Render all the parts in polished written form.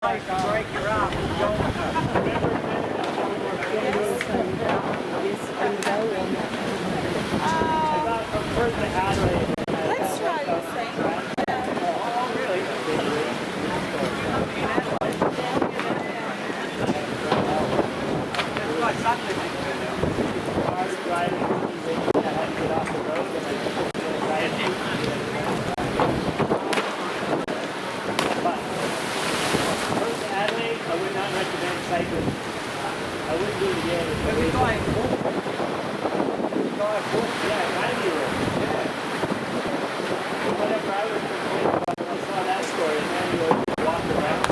break your arm. Let's try the same. I wouldn't do it again. Whatever I was complaining about when I saw that story, and then you walk around.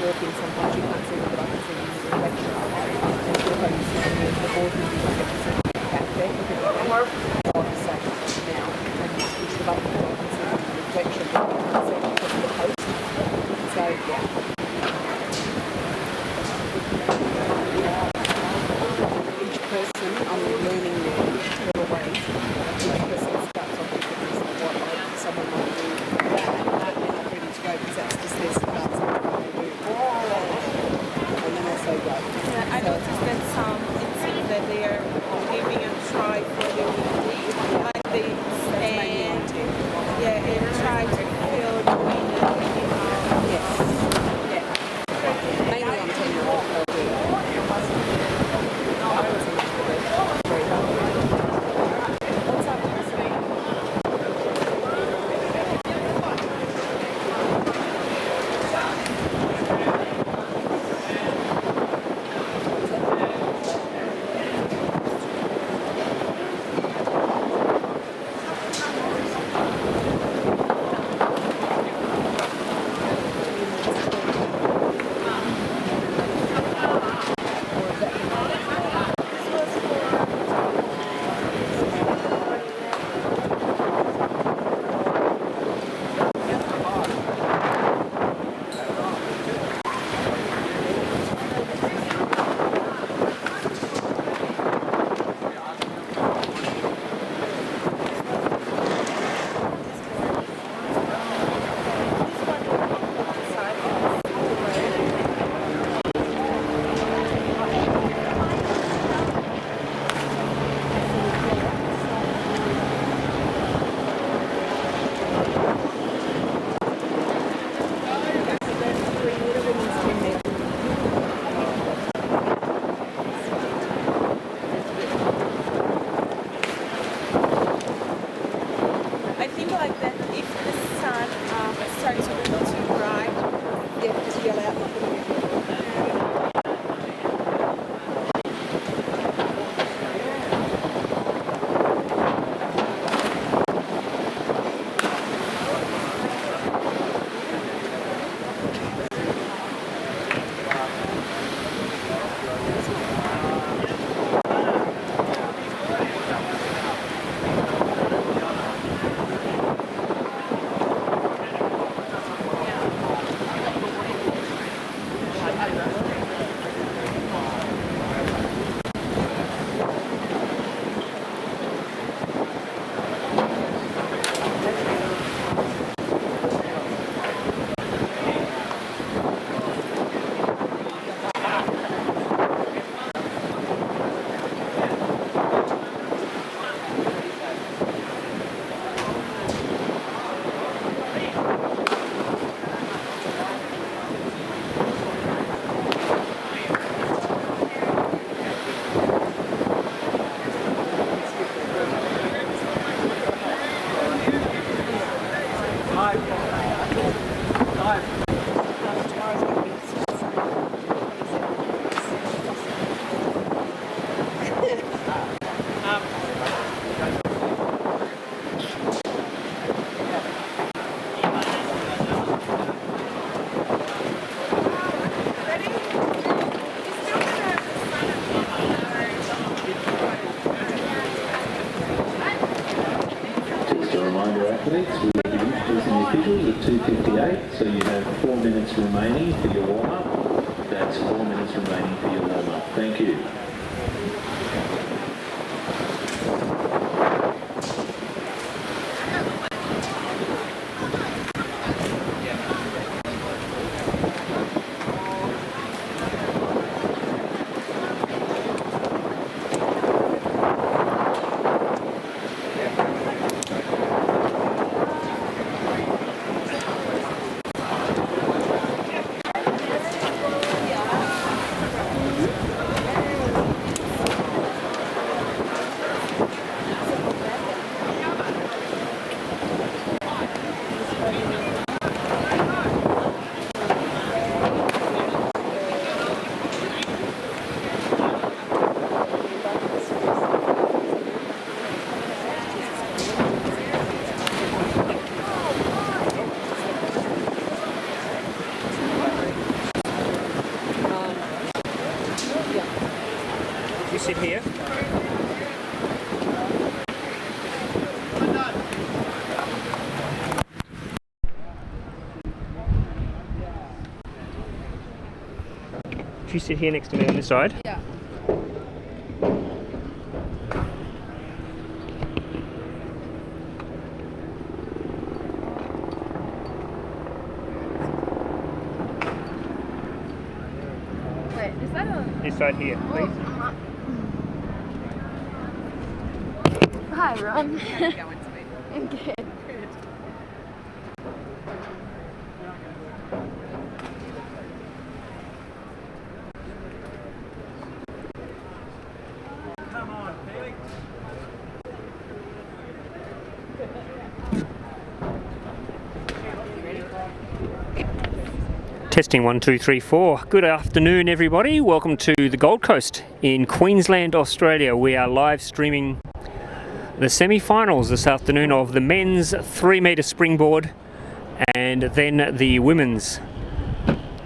walking, sometimes you can't see them, but I can see them in the reflection. And if I'm standing in the board with you, I can see back there, you can so I'll just say now, and just push the button, and I can see them in the reflection, but I can see them because of the post. So, yeah. Each person, I'm learning now little ways. Each person starts off with what someone might do that, and they're not ready to go because that's just their start, something they do. And then I say go. Yeah, I noticed that some, it seems that they are giving a try for the community, like they stand, yeah, and try to feel the wind and Yes. Yeah. Mainly I'm telling you what they'll do. Very hard. What's up, I think like that if the sun starts to be too bright, yeah, just yell out like Just a reminder, athletes, we will be introducing the officials at 2:58, so you have 4 minutes remaining for your warm-up. That's 4 minutes remaining for your warm-up. Thank you. sit here? If you sit here next to me on this side. Yeah. Wait, is that a... This side here, please. Hi, Ron. I'm good. Testing 1, 2, 3, 4. Good afternoon, everybody. Welcome to the Gold Coast in Queensland, Australia. We are live streaming the semi-finals this afternoon of the men's 3-metre springboard and then the women's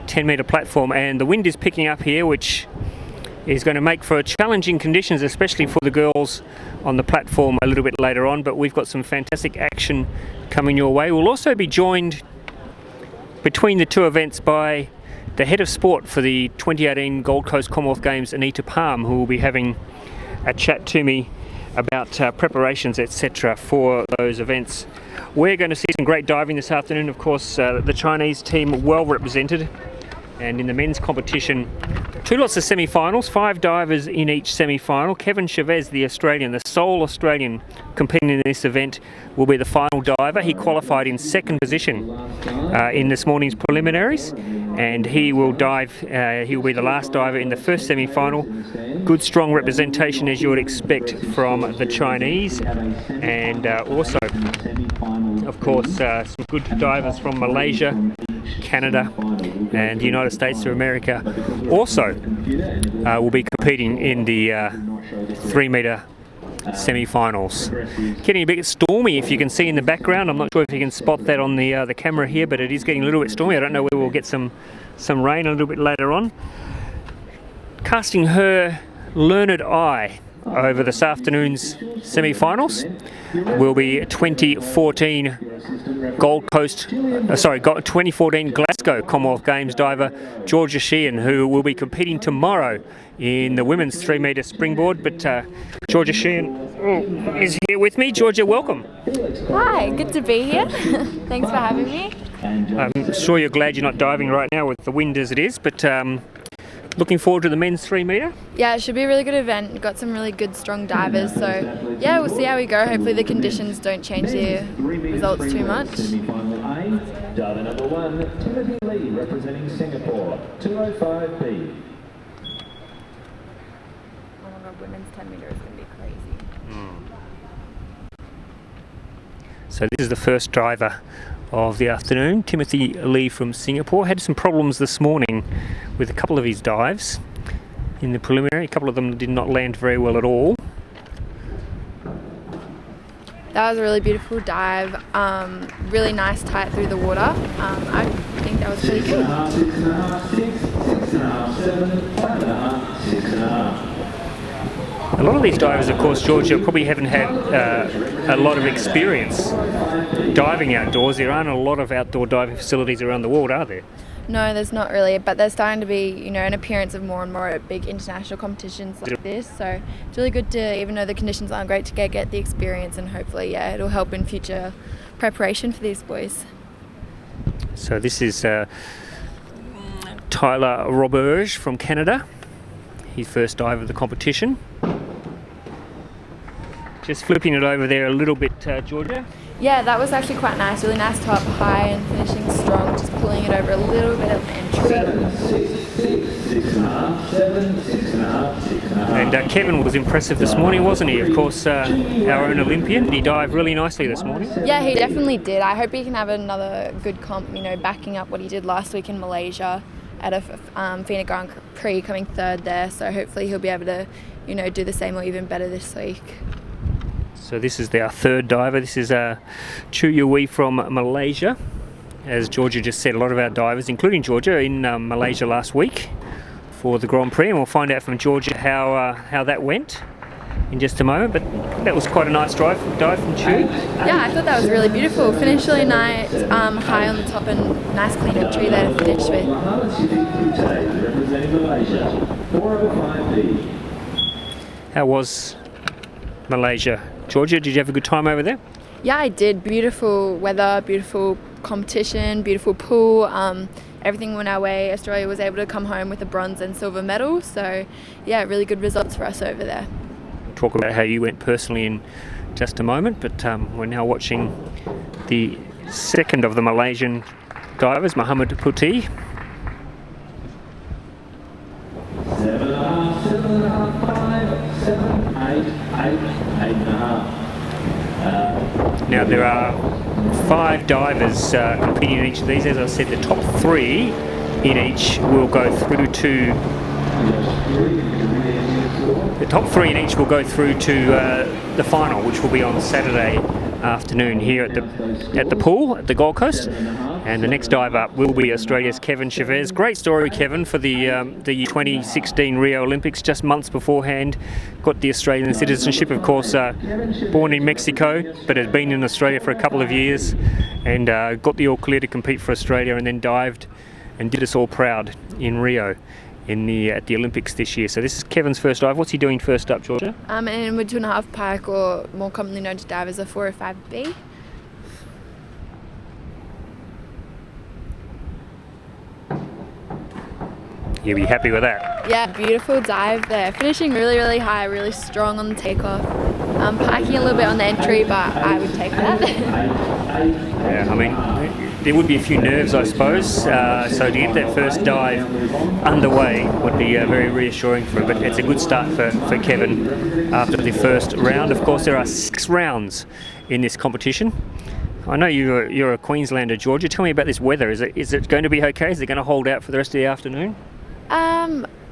10-metre platform. And the wind is picking up here, which is going to make for challenging conditions, especially for the girls on the platform a little bit later on. But we've got some fantastic action coming your way. We'll also be joined between the two events by the head of sport for the 2018 Gold Coast Commonwealth Games, Anita Palm, who will be having a chat to me about preparations, etc. for those events. We're going to see some great diving this afternoon. Of course, the Chinese team well represented, and in the men's competition, 2 lots of semi-finals, 5 divers in each semi-final. Kevin Chavez, the Australian, the sole Australian competing in this event, will be the final diver. He qualified in 2nd position in this morning's preliminaries, and he will dive. He will be the last diver in the first semi-final. Good, strong representation, as you would expect from the Chinese, and also, of course, some good divers from Malaysia, Canada, and the United States of America also will be competing in the 3-metre semi-finals. Getting a bit stormy, if you can see in the background. I'm not sure if you can spot that on the camera here, but it is getting a little bit stormy. I don't know whether we'll get some rain a little bit later on. Casting her learned eye over this afternoon's semi-finals will be 2014 2014 Glasgow Commonwealth Games diver Georgia Sheehan, who will be competing tomorrow in the women's 3-metre springboard. But Georgia Sheehan is here with me. Georgia, welcome. Hi, good to be here. Thanks for having me. I'm sure you're glad you're not diving right now with the wind as it is, but looking forward to the men's 3-metre. Yeah, it should be a really good event. We've got some really good, strong divers. So, yeah, we'll see how we go. Hopefully the conditions don't change the results too much. Semi-final A, diver number 1, Timothy Lee, representing Singapore, 205B. Oh my god, women's 10-metre is going to be crazy. So this is the first diver of the afternoon, Timothy Lee from Singapore. Had some problems this morning with a couple of his dives in the preliminary. A couple of them did not land very well at all. That was a really beautiful dive. Really nice tight through the water. I think that was pretty good. 6.5, 6.5, 7, 5.5, 6.5. A lot of these divers, of course, Georgia, probably haven't had a lot of experience diving outdoors. There aren't a lot of outdoor diving facilities around the world, are there? No, there's not really, but there's starting to be, an appearance of more and more at big international competitions like this. So it's really good to, even though the conditions aren't great, to get the experience, and hopefully, it'll help in future preparation for these boys. So this is Tyler Roberge from Canada. His first dive of the competition. Just flipping it over there a little bit, Georgia. Yeah, that was actually quite nice. Really nice to up high and finishing strong. Just pulling it over a little bit of entry. 7, 6, 6, 6.5, 7, 6.5, 6.5. And Kevin was impressive this morning, wasn't he? Of course, our own Olympian. He dived really nicely this morning. Yeah, he definitely did. I hope he can have another good comp, backing up what he did last week in Malaysia at a FINA Grand Prix, coming 3rd there. So hopefully he'll be able to, do the same or even better this week. So this is our 3rd diver. This is Chu Yui from Malaysia. As Georgia just said, a lot of our divers, including Georgia, in Malaysia last week for the Grand Prix, and we'll find out from Georgia how that went in just a moment. But that was quite a nice dive from Chu. Yeah, I thought that was really beautiful. Finished really nice, high on the top, and nice clean entry there to finish with. How was Malaysia? Georgia, did you have a good time over there? Yeah, I did. Beautiful weather, beautiful competition, beautiful pool. Everything went our way. Australia was able to come home with a bronze and silver medal. So, yeah, really good results for us over there. We'll talk about how you went personally in just a moment, but we're now watching the second of the Malaysian divers, Muhammad Putih. 7.5, 7.5, 5, 7, 8, 8.5. Now there are 5 divers competing in each of these. As I said, the top 3 in each will go through to the final, which will be on Saturday afternoon here at the pool at the Gold Coast. And the next dive up will be Australia's Kevin Chavez. Great story, Kevin, for the 2016 Rio Olympics. Just months beforehand, got the Australian citizenship. Of course, born in Mexico, but has been in Australia for a couple of years, and got the all clear to compete for Australia, and then dived and did us all proud in Rio at the Olympics this year. So this is Kevin's first dive. What's he doing first up, Georgia? And with 2.5 pike, or more commonly known to divers, a 405B. You'll be happy with that. Yeah, beautiful dive there. Finishing really, really high, really strong on the takeoff. Piking a little bit on the entry, but I would take that. Yeah, I mean, there would be a few nerves, I suppose. So to get that first dive underway would be very reassuring for him. But it's a good start for Kevin after the first round. Of course, there are 6 rounds in this competition. I know you're a Queenslander, Georgia. Tell me about this weather. Is it going to be okay? Is it going to hold out for the rest of the afternoon?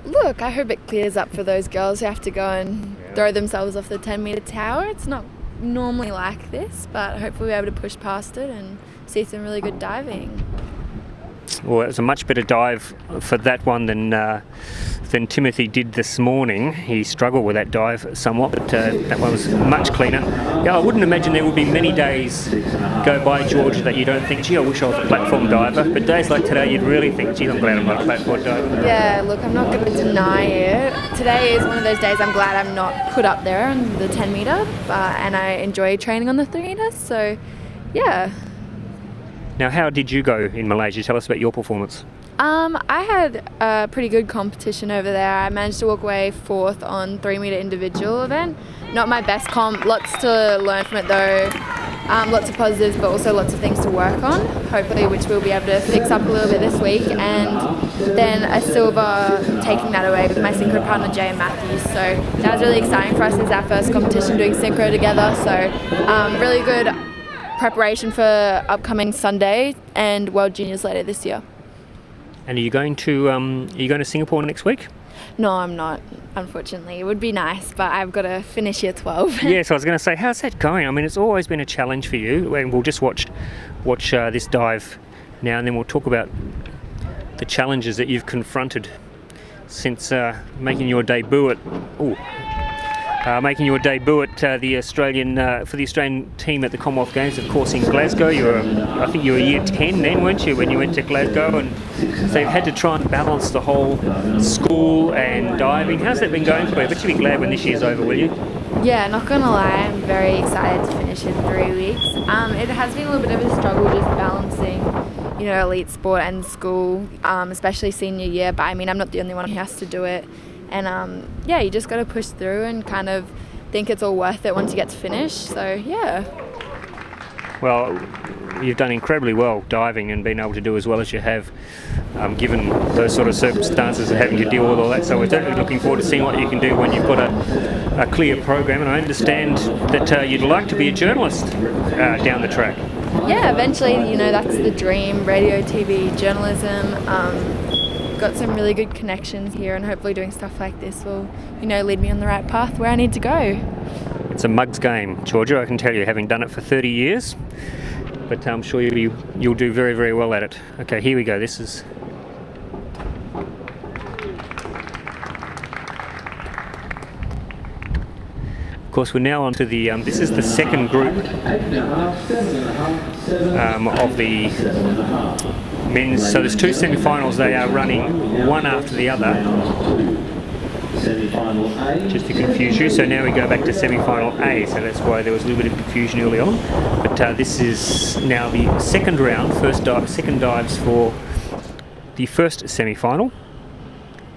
Look, I hope it clears up for those girls who have to go and throw themselves off the 10-metre tower. It's not normally like this, but hopefully we're able to push past it and see some really good diving. Well, it was a much better dive for that one than Timothy did this morning. He struggled with that dive somewhat, but that one was much cleaner. Yeah, I wouldn't imagine there would be many days go by, George, that you don't think, gee, I wish I was a platform diver. But days like today, you'd really think, gee, I'm glad I'm not a platform diver. Yeah, look, I'm not going to deny it. Today is one of those days I'm glad I'm not put up there on the 10-metre, and I enjoy training on the 3-metre, so yeah. Now, how did you go in Malaysia? Tell us about your performance. I had a pretty good competition over there. I managed to walk away 4th on 3-metre individual event. Not my best comp, lots to learn from it though. Lots of positives, but also lots of things to work on, hopefully, which we'll be able to fix up a little bit this week. And then a silver, taking that away with my synchro partner Jay and Matthews. So that was really exciting for us. It's our first competition doing synchro together. So really good preparation for upcoming Sunday and World Juniors later this year. And are you going to Singapore next week? No, I'm not, unfortunately. It would be nice, but I've got to finish year 12. Yes, I was going to say, how's that going? I mean, it's always been a challenge for you. And we'll just watch this dive now, and then we'll talk about the challenges that you've confronted since making your debut at the Australian for the Australian team at the Commonwealth Games, of course, in Glasgow. I think you were year 10 then, weren't you, when you went to Glasgow? And so you've had to try and balance the whole school and diving. How's that been going for you? But you'll be glad when this year's over, will you? Yeah, not gonna lie, I'm very excited to finish in 3 weeks. It has been a little bit of a struggle just balancing, elite sport and school, especially senior year. But I mean, I'm not the only one who has to do it. And you just got to push through and kind of think it's all worth it once you get to finish. So, yeah. Well, you've done incredibly well diving and been able to do as well as you have, given those sort of circumstances of having to deal with all that. So we're certainly looking forward to seeing what you can do when you've got a clear program. And I understand that you'd like to be a journalist down the track. Yeah, eventually, that's the dream. Radio, TV, journalism. Got some really good connections here, and hopefully doing stuff like this will, lead me on the right path where I need to go. It's a mug's game, Georgia, I can tell you, having done it for 30 years. But I'm sure you'll do very, very well at it. Okay, here we go. This is course, we're now on to the, this is the second group of the men's. So there's two semi-finals. They are running one after the other, just to confuse you. So now we go back to semi-final A, so that's why there was a little bit of confusion early on. But this is now the second round, second dives for the first semi-final.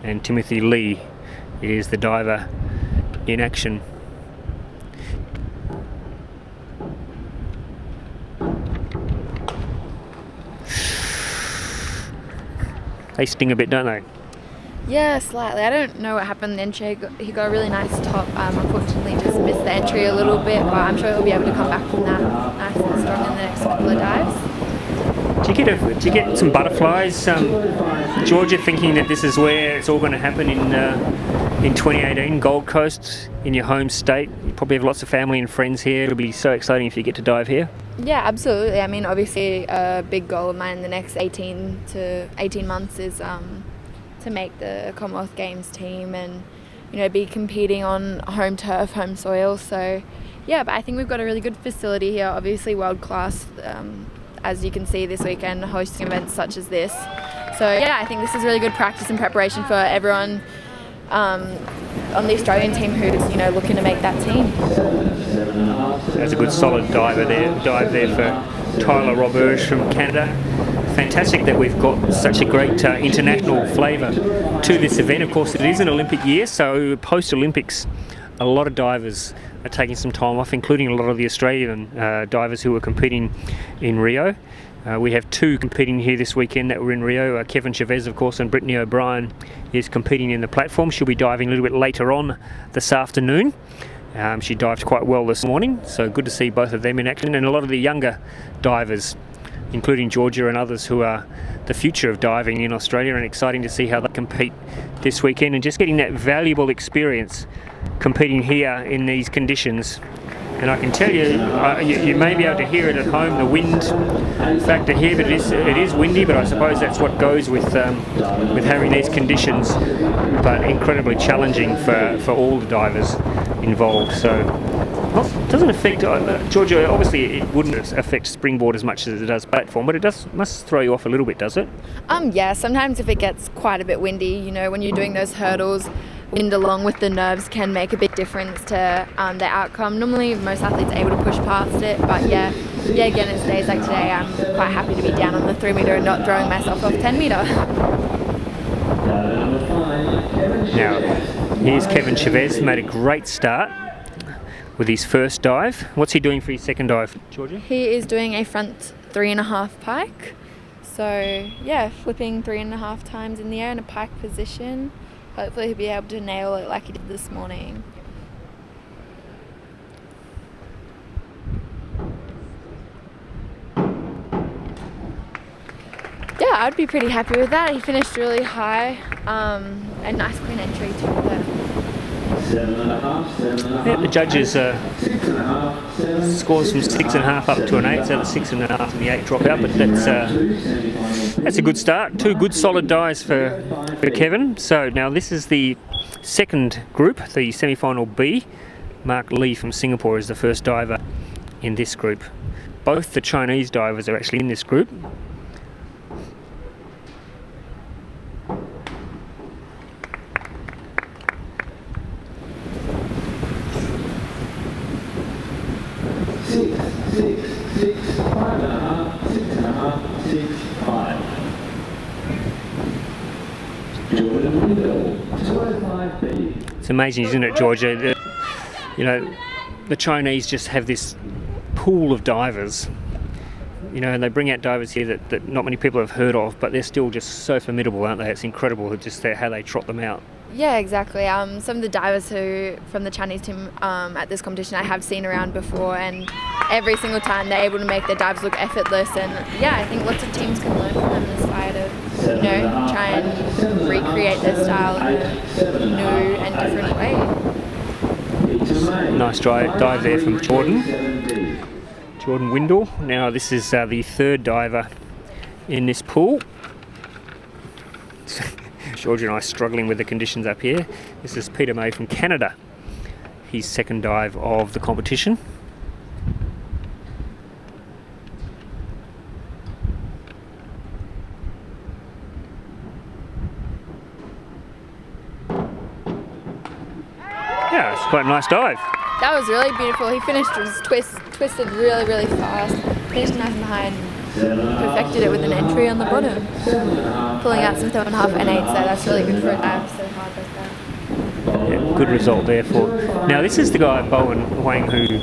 And Timothy Lee is the diver in action. They sting a bit, don't they? Yeah, slightly. I don't know what happened then. He got a really nice top. Unfortunately, just missed the entry a little bit, but I'm sure he'll be able to come back from that nice and strong in the next couple of dives. Do you get some butterflies, Georgia, thinking that this is where it's all going to happen in 2018, Gold Coast, in your home state? You probably have lots of family and friends here. It'll be so exciting if you get to dive here. Yeah, absolutely. I mean, obviously, a big goal of mine in the next 18 months is to make the Commonwealth Games team and, you know, be competing on home turf, home soil. So, yeah, but I think we've got a really good facility here, obviously world class, as you can see this weekend, hosting events such as this. So, yeah, I think this is really good practice and preparation for everyone on the Australian team who's, you know, looking to make that team. There's a good solid dive there for Tyler Roberge from Canada. Fantastic that we've got such a great international flavour to this event. Of course, it is an Olympic year, so post-Olympics, a lot of divers are taking some time off, including a lot of the Australian divers who were competing in Rio. We have two competing here this weekend that were in Rio. Kevin Chavez, of course, and Brittany O'Brien is competing in the platform. She'll be diving a little bit later on this afternoon. She dived quite well this morning, so good to see both of them in action. And a lot of the younger divers, including Georgia and others, who are the future of diving in Australia, and exciting to see how they compete this weekend and just getting that valuable experience competing here in these conditions. And I can tell you, you may be able to hear it at home, the wind factor here, but it is windy, but I suppose that's what goes with having these conditions, but incredibly challenging for all the divers involved. So it doesn't affect, Georgia, obviously it wouldn't affect springboard as much as it does platform, but it must throw you off a little bit, does it? Yeah, sometimes if it gets quite a bit windy, you know, when you're doing those hurdles, wind along with the nerves can make a big difference to the outcome. Normally most athletes are able to push past it, but again, it's days like today, I'm quite happy to be down on the 3 metre and not throwing myself off 10 metre. Now, here's Kevin Chavez, made a great start with his first dive. What's he doing for his second dive, Georgia? He is doing a front 3.5 pike. So yeah, flipping 3.5 times in the air in a pike position. Hopefully he'll be able to nail it like he did this morning. Yeah, I'd be pretty happy with that. He finished really high. A nice clean entry too there. 7.5. Yeah, the judges scores from 6.5 up to an 8, so the 6.5 and the 8 drop out, but that's a good start. Two good solid dives for Kevin. So now this is the second group, the semi-final B. Mark Lee from Singapore is the first diver in this group. Both the Chinese divers are actually in this group. It's amazing, isn't it, Georgia? The Chinese just have this pool of divers, and they bring out divers here that not many people have heard of, but they're still just so formidable, aren't they? It's incredible just how they trot them out. Yeah, exactly. Some of the divers from the Chinese team at this competition I have seen around before, and every single time they're able to make their dives look effortless. And yeah, I think lots of teams can learn from them in the side of, try and recreate their style in a new and different way. Nice dive there from Jordan Windle. Now this is the third diver in this pool. Georgia and I struggling with the conditions up here. This is Peter May from Canada, his second dive of the competition. Yeah, it's quite a nice dive. That was really beautiful. He finished his twisted really, really fast. Finished nice and high and perfected it with an entry on the bottom. Pulling out some 7.5 and 8, so that's really good for a dive so hard like that. Yeah, good result there for. Now this is the guy Bowen Wang who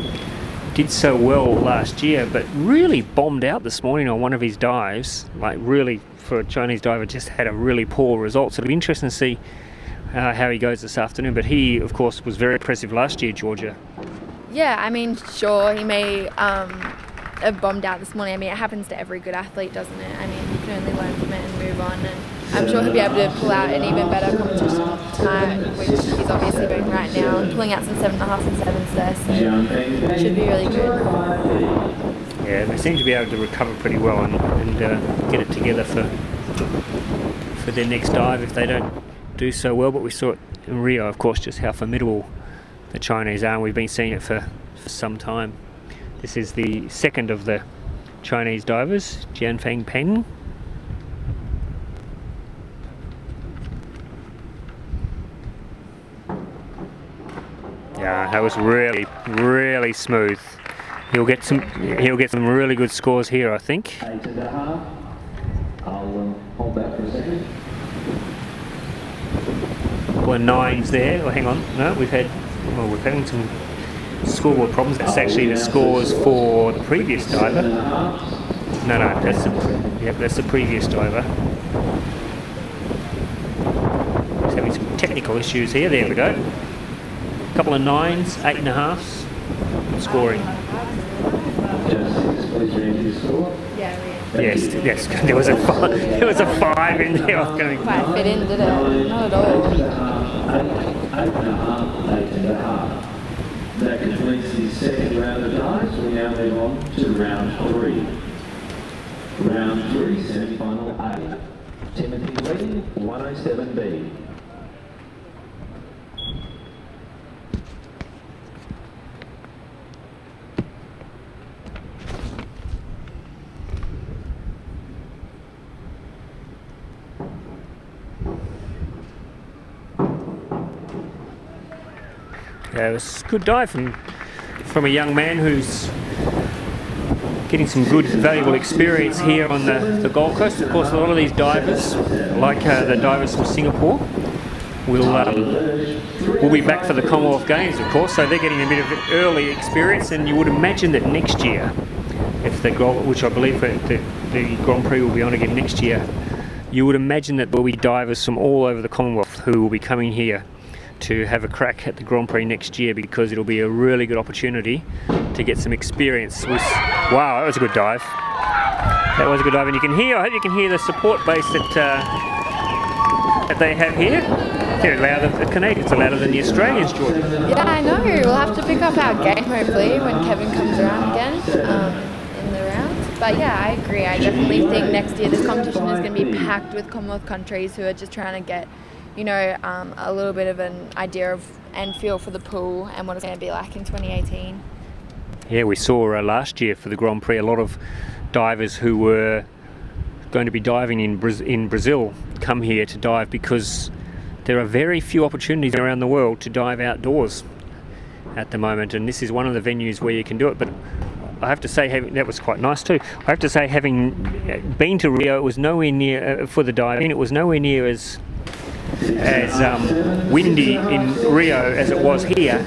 did so well last year, but really bombed out this morning on one of his dives. Like really, for a Chinese diver, just had a really poor result. So it'll be interesting to see how he goes this afternoon. But he, of course, was very impressive last year, Georgia. Yeah, I mean, sure, he may have bombed out this morning. I mean, it happens to every good athlete, doesn't it? I mean, you can only learn from it and move on. And I'm sure he'll be able to pull out an even better competition time, which he's obviously doing right now, and pulling out some 7.5 and 7s there. So should be really good. Yeah, they seem to be able to recover pretty well and get it together for their next dive if they don't do so well. But we saw it in Rio, of course, just how formidable the Chinese are, and we've been seeing it for some time. This is the second of the Chinese divers, Jianfeng Peng. Yeah, that was really, really smooth. He'll get some really good scores here, I think. 8.5. I'll hold that for a second. Couple of 9s there. Oh, hang on. No, we're having some scoreboard problems. That's actually the scores for the previous diver. No, that's the previous diver. Just having some technical issues here. There we go. Couple of 9s, 8.5s. Good scoring. Please read your score. Yes. There was a 5 in there. I was going Quite fit in, did it? Not at all. 8.5. That completes the second round of dives. We now move on to round 3. Round 3, semi-final A. Timothy Lee, 107B. Yeah, it was a good dive from a young man who's getting some good, valuable experience here on the Gold Coast. Of course, a lot of these divers, like the divers from Singapore, will be back for the Commonwealth Games, of course, so they're getting a bit of early experience, and you would imagine that next year, which I believe the Grand Prix will be on again next year, you would imagine that there will be divers from all over the Commonwealth who will be coming here to have a crack at the Grand Prix next year, because it'll be a really good opportunity to get some experience. Wow, that was a good dive. That was a good dive, and I hope you can hear the support base that they have here. They're louder, the Canadians are louder than the Australians, George. Yeah, I know. We'll have to pick up our game hopefully when Kevin comes around again in the round. But yeah, I agree. I definitely think next year this competition is going to be packed with Commonwealth countries who are just trying to get, a little bit of an idea of and feel for the pool and what it's going to be like in 2018. Yeah, we saw last year for the Grand Prix a lot of divers who were going to be diving in Brazil come here to dive, because there are very few opportunities around the world to dive outdoors at the moment, and this is one of the venues where you can do it. But I have to say, that was quite nice too. I have to say, having been to Rio, it was nowhere near, for the diving, it was nowhere near as windy in Rio as it was here.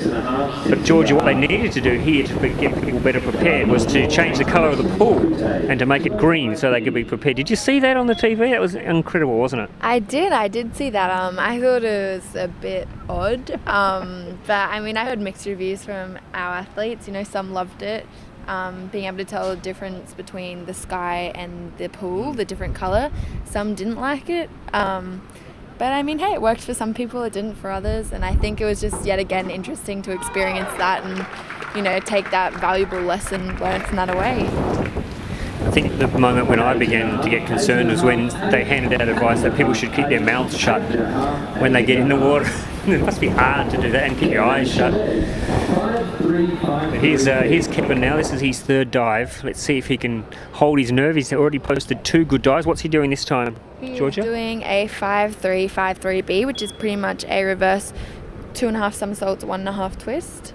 But Georgia, what they needed to do here to get people better prepared was to change the colour of the pool and to make it green so they could be prepared. Did you see that on the TV? That was incredible, wasn't it? I did see that. I thought it was a bit odd, but I mean, I heard mixed reviews from our athletes. Some loved it. Being able to tell the difference between the sky and the pool, the different colour. Some didn't like it. But I mean, hey, it worked for some people, it didn't for others, and I think it was just yet again interesting to experience that and, take that valuable lesson learned from that away. I think the moment when I began to get concerned was when they handed out advice that people should keep their mouths shut when they get in the water. It must be hard to do that and keep your eyes shut. But here's Kevin now. This is his third dive. Let's see if he can hold his nerve. He's already posted 2 good dives. What's he doing this time, Georgia? He's doing a 5-3, 5-3B, which is pretty much a reverse 2.5 somersaults, 1.5 twist.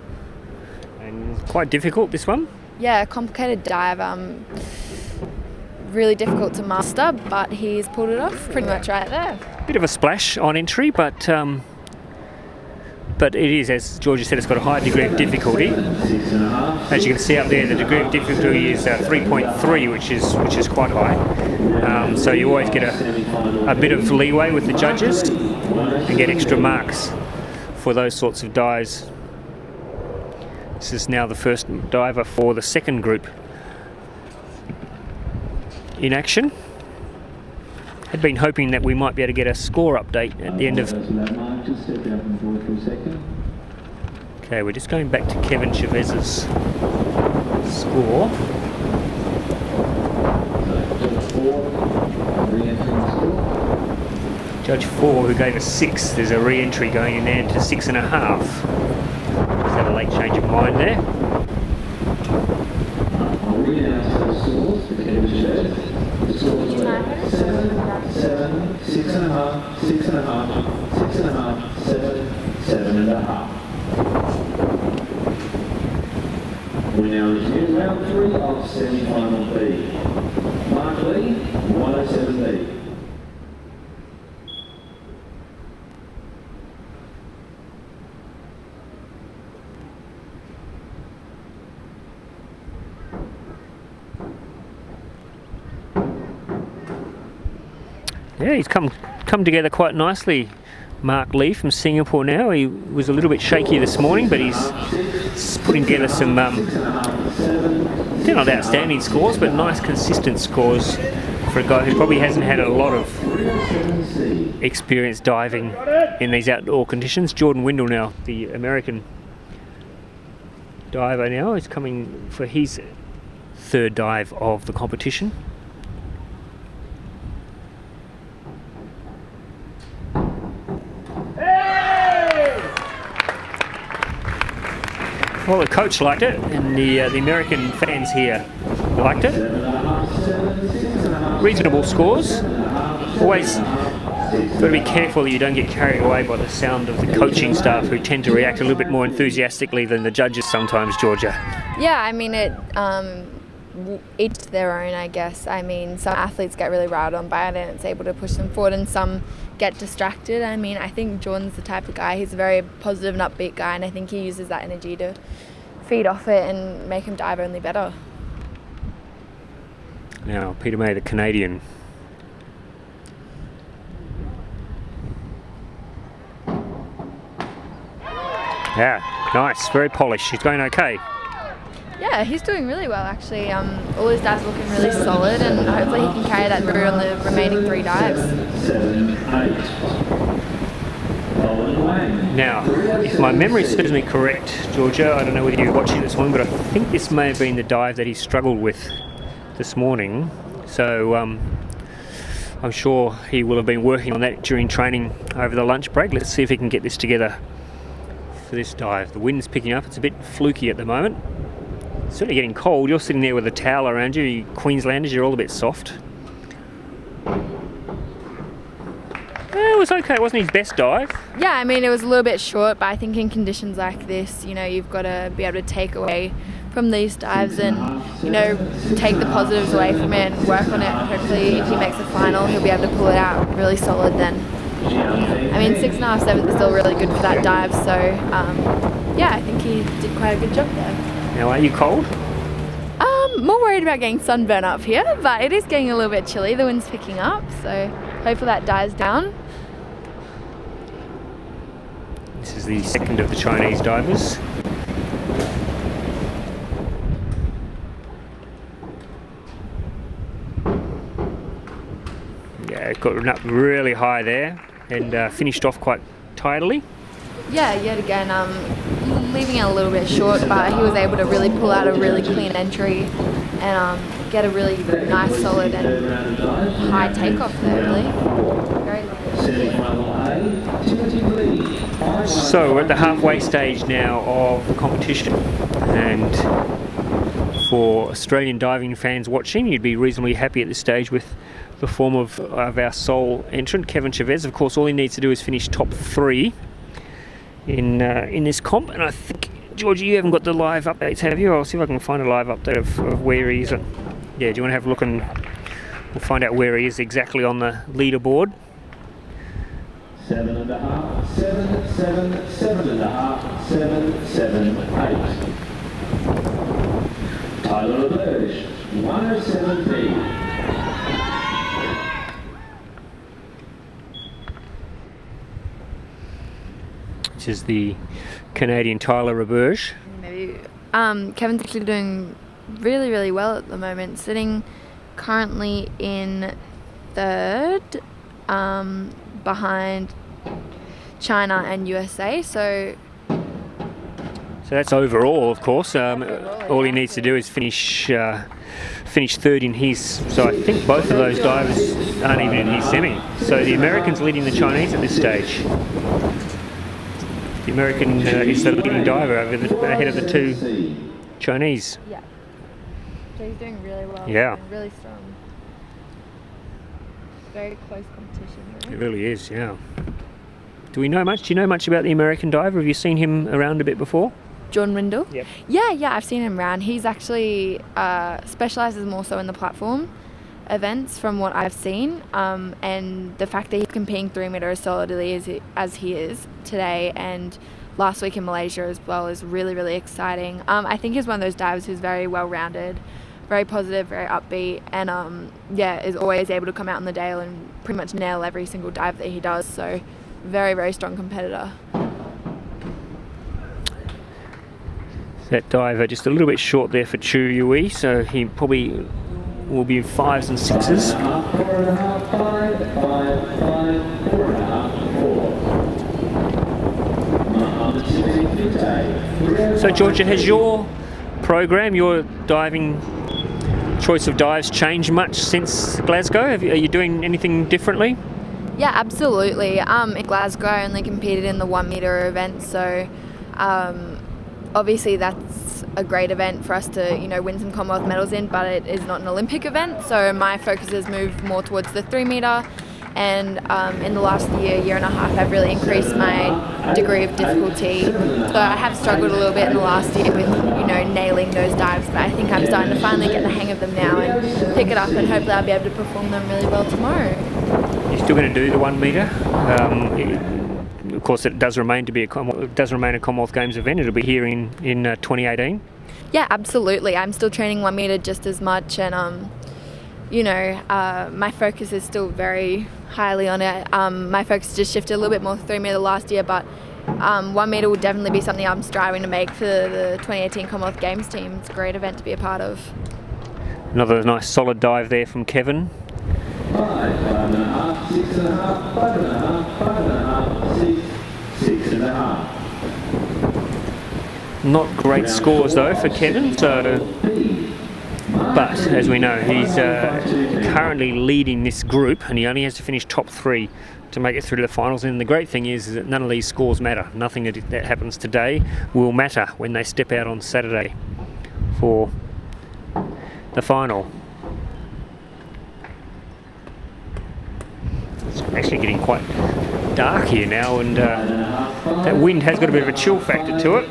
And quite difficult, this one? Yeah, complicated dive. Really difficult to master, but he's pulled it off pretty much right there. Bit of a splash on entry, but it is, as Georgia said, it's got a high degree of difficulty. As you can see up there, the degree of difficulty is 3.3, which is quite high. So you always get a bit of leeway with the judges and get extra marks for those sorts of dives. This is now the first diver for the second group in action. Had been hoping that we might be able to get a score update at the end of... Okay, we're just going back to Kevin Chavez's score. Judge 4, who gave us 6, there's a re-entry going in there to 6.5. Just had a late change of mind there. I'll read out those scores for Kevin Chavez. The scores were 7, 6.5, 6.5, 6.5, 7, 7.5. We now resume round 3 of semi-final B. Mark Lee, 107B. Yeah, he's come together quite nicely. Mark Lee from Singapore now. He was a little bit shaky this morning, but he's putting together some, they're not outstanding scores, but nice consistent scores for a guy who probably hasn't had a lot of experience diving in these outdoor conditions. Jordan Windle now, the American diver now, is coming for his third dive of the competition. Well, the coach liked it, and the American fans here liked it. Reasonable scores. Always got to be careful that you don't get carried away by the sound of the coaching staff, who tend to react a little bit more enthusiastically than the judges sometimes, Georgia. Yeah, I mean, each to their own, I guess. I mean, some athletes get really riled on by it and it's able to push them forward, and some get distracted. I mean, I think Jordan's the type of guy, he's a very positive and upbeat guy, and I think he uses that energy to feed off it and make him dive only better. Now, Peter May, the Canadian. Yeah, nice, very polished. He's going okay. Yeah, he's doing really well actually. All his dives looking really solid, and hopefully he can carry that through on the remaining 3 dives. 7, 8. Now, if my memory serves me correct, Georgia, I don't know whether you were watching this one, but I think this may have been the dive that he struggled with this morning. So I'm sure he will have been working on that during training over the lunch break. Let's see if he can get this together for this dive. The wind's picking up, it's a bit fluky at the moment. It's certainly getting cold. You're sitting there with a towel around you. You Queenslanders, you're all a bit soft. It was okay. It wasn't his best dive. Yeah, I mean, it was a little bit short, but I think in conditions like this, you know, you've got to be able to take away from these dives and, you know, take the positives away from it and work on it. Hopefully, if he makes a final, he'll be able to pull it out really solid then. I mean, 6.5, 7 is still really good for that dive, so yeah, I think he did quite a good job there. Now, are you cold? More worried about getting sunburn up here, but it is getting a little bit chilly. The wind's picking up, so hopefully that dies down. This is the second of the Chinese divers. Yeah, got up really high there and finished off quite tidily. Yeah, yet again, leaving it a little bit short, but he was able to really pull out a really clean entry and get a really nice, solid and high takeoff there, really. Great. So we're at the halfway stage now of the competition, and for Australian diving fans watching, you'd be reasonably happy at this stage with the form of our sole entrant, Kevin Chavez. Of course, all he needs to do is finish top 3 in this comp, and I think, Georgie, you haven't got the live updates, have you? I'll see if I can find a live update of where he is. Yeah, do you want to have a look and we'll find out where he is exactly on the leaderboard? 7.5, 7, 7, 7.5, 7, 7, 8. Tyler Berge, 107B. This is the Canadian Tyler Roberge. Maybe Kevin's actually doing really, really well at the moment, sitting currently in 3rd, behind China and USA. So that's overall, of course. All he needs to do is finish 3rd in his. So I think both of those divers aren't even in his semi. So the American's leading the Chinese at this stage. The American is the leading diver ahead of the 2 Chinese. yeah, so he's doing really well. Yeah. And really strong. Very close competition, It really. really is, yeah. Do you know much about the American diver? Have you seen him around a bit before? Jordan Windle? Yep. Yeah, I've seen him around. He's actually specialises more so in the platform events from what I've seen, and the fact that he's competing 3 metre as solidly as he is today and last week in Malaysia as well is really, really exciting. I think he's one of those divers who's very well rounded, very positive, very upbeat, and is always able to come out in the day and pretty much nail every single dive that he does. So very, very strong competitor. That diver just a little bit short there for Chu Yui, so he probably will be 5s and 6s. 4.5, 5, 5, 5, 4.5, 4. So Georgia, has your program, your diving choice of dives changed much since Glasgow? Are you doing anything differently? Yeah, absolutely. In Glasgow, I only competed in the 1 metre event, so obviously that's a great event for us to, win some Commonwealth medals in, but it is not an Olympic event, so my focus has moved more towards the 3 metre, and in the last year and a half, I've really increased my degree of difficulty. So I have struggled a little bit in the last year with, nailing those dives, but I think I'm starting to finally get the hang of them now and pick it up, and hopefully I'll be able to perform them really well tomorrow. You're still going to do the 1 metre? Of course, it does remain a Commonwealth Games event. It'll be here in 2018. Yeah, absolutely. I'm still training 1 metre just as much, and my focus is still very highly on it. My focus just shifted a little bit more to 3 metre last year, but 1 metre will definitely be something I'm striving to make for the 2018 Commonwealth Games team. It's a great event to be a part of. Another nice solid dive there from Kevin. 5, 5.5, 6.5, 5.5, 5.5, 6, 6.5. Not great scores though for Kevin, but as we know, he's currently leading this group, and he only has to finish top 3 to make it through to the finals. And the great thing is that none of these scores matter. Nothing that happens today will matter when they step out on Saturday for the final. It's actually getting quite dark here now, and that wind has got a bit of a chill factor to it.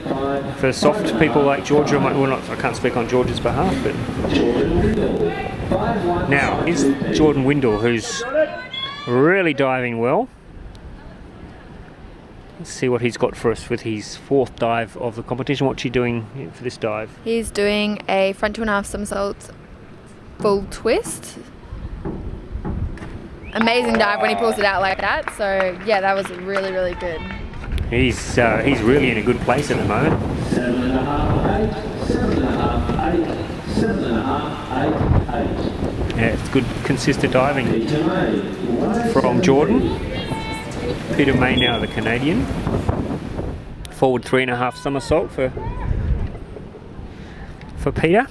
For soft people like Georgia, I can't speak on Georgia's behalf, but now it's Jordan Windle, who's really diving well. Let's see what he's got for us with his 4th dive of the competition. What's he doing for this dive? He's doing a front 2.5 somersault full twist. Amazing dive when he pulls it out like that. So yeah, that was really, really good. He's really in a good place at the moment. 7.5, 8, 7.5, 8, 7.5, 8, 8. Yeah, it's good, consistent diving from Jordan. Peter May now, the Canadian. Forward 3.5 somersault for Peter.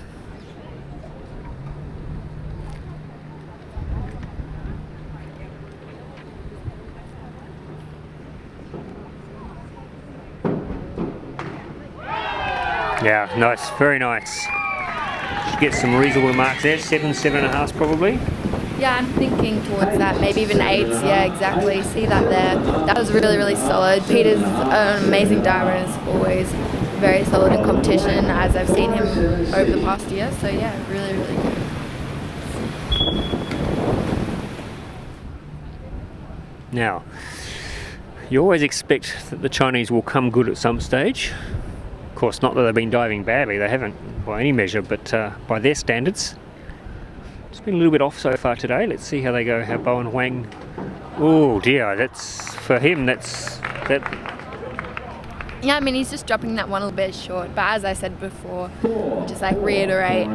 Yeah, nice, very nice. Should get some reasonable marks there, 7, 7.5 probably. Yeah, I'm thinking towards that, maybe even 8s. Yeah, exactly. See that there. That was really, really solid. Peter's an amazing diver and is always very solid in competition, as I've seen him over the past year. So yeah, really, really good. Now, you always expect that the Chinese will come good at some stage. Of course, not that they've been diving badly, they haven't by any measure, but by their standards. It's been a little bit off so far today. Let's see how they go, how Bowen Huang. Oh dear, that's, for him, that. Yeah, I mean, he's just dropping that one a little bit short, but as I said before, just like reiterate,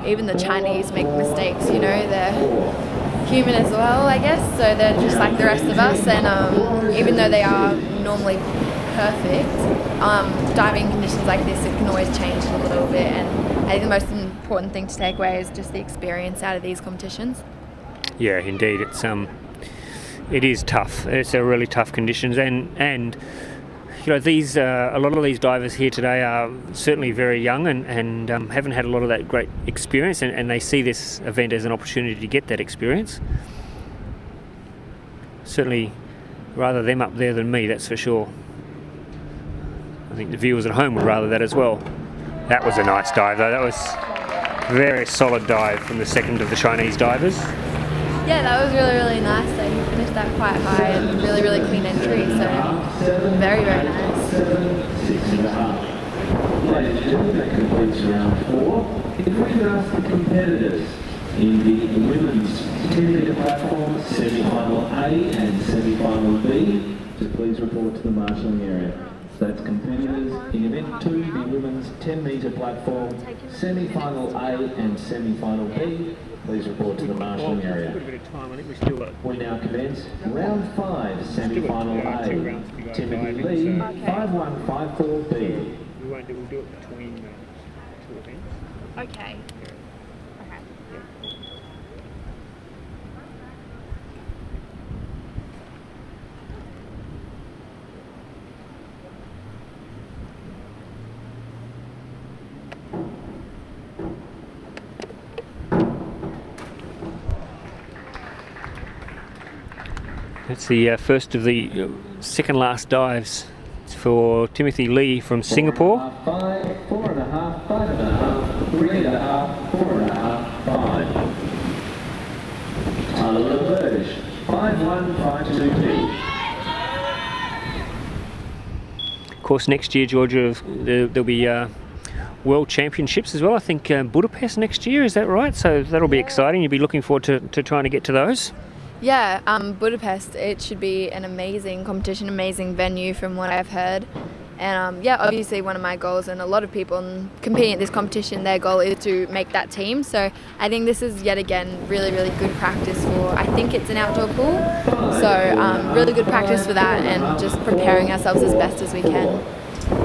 even the Chinese make mistakes, you know, they're human as well, I guess, so they're just like the rest of us, and even though they are normally perfect, diving conditions like this, it can always change a little bit, and I think the most important thing to take away is just the experience out of these competitions. Yeah, indeed, it is tough. It's a really tough conditions, and you know, these a lot of these divers here today are certainly very young and haven't had a lot of that great experience, and they see this event as an opportunity to get that experience. Certainly, rather them up there than me, that's for sure. I think the viewers at home would rather that as well. That was a nice dive, though. That was a very solid dive from the second of the Chinese divers. Yeah, that was really, really nice. So he finished that quite high and really, really clean entry. So very, very nice. 6.5. Ladies and gentlemen, that completes round 4. If we could ask the competitors in the women's 10-metre platform, semi-final A and semi-final B, to please report to the marshalling area. So that's competitors in event 2, the women's 10-metre platform, semi-final A and semi-final B. Please report to the marshalling area. We now commence round 5, semi-final A. Timothy Lee, 5154B. We'll do it between 2 events. Okay. That's the first of the second last dives for Timothy Lee from Singapore. 5, 4.5, 5.5, 3.5, 4.5, 5. Tyler Laberge, 5152B. Of course, next year, Georgia, there'll be World Championships as well. I think Budapest next year, is that right? So that'll be exciting. You'll be looking forward to trying to get to those. Yeah, Budapest, it should be an amazing competition, amazing venue from what I've heard. And yeah, obviously one of my goals, and a lot of people competing at this competition, their goal is to make that team. So I think this is yet again really, really good practice for, I think it's an outdoor pool. So really good practice for that, and just preparing ourselves as best as we can.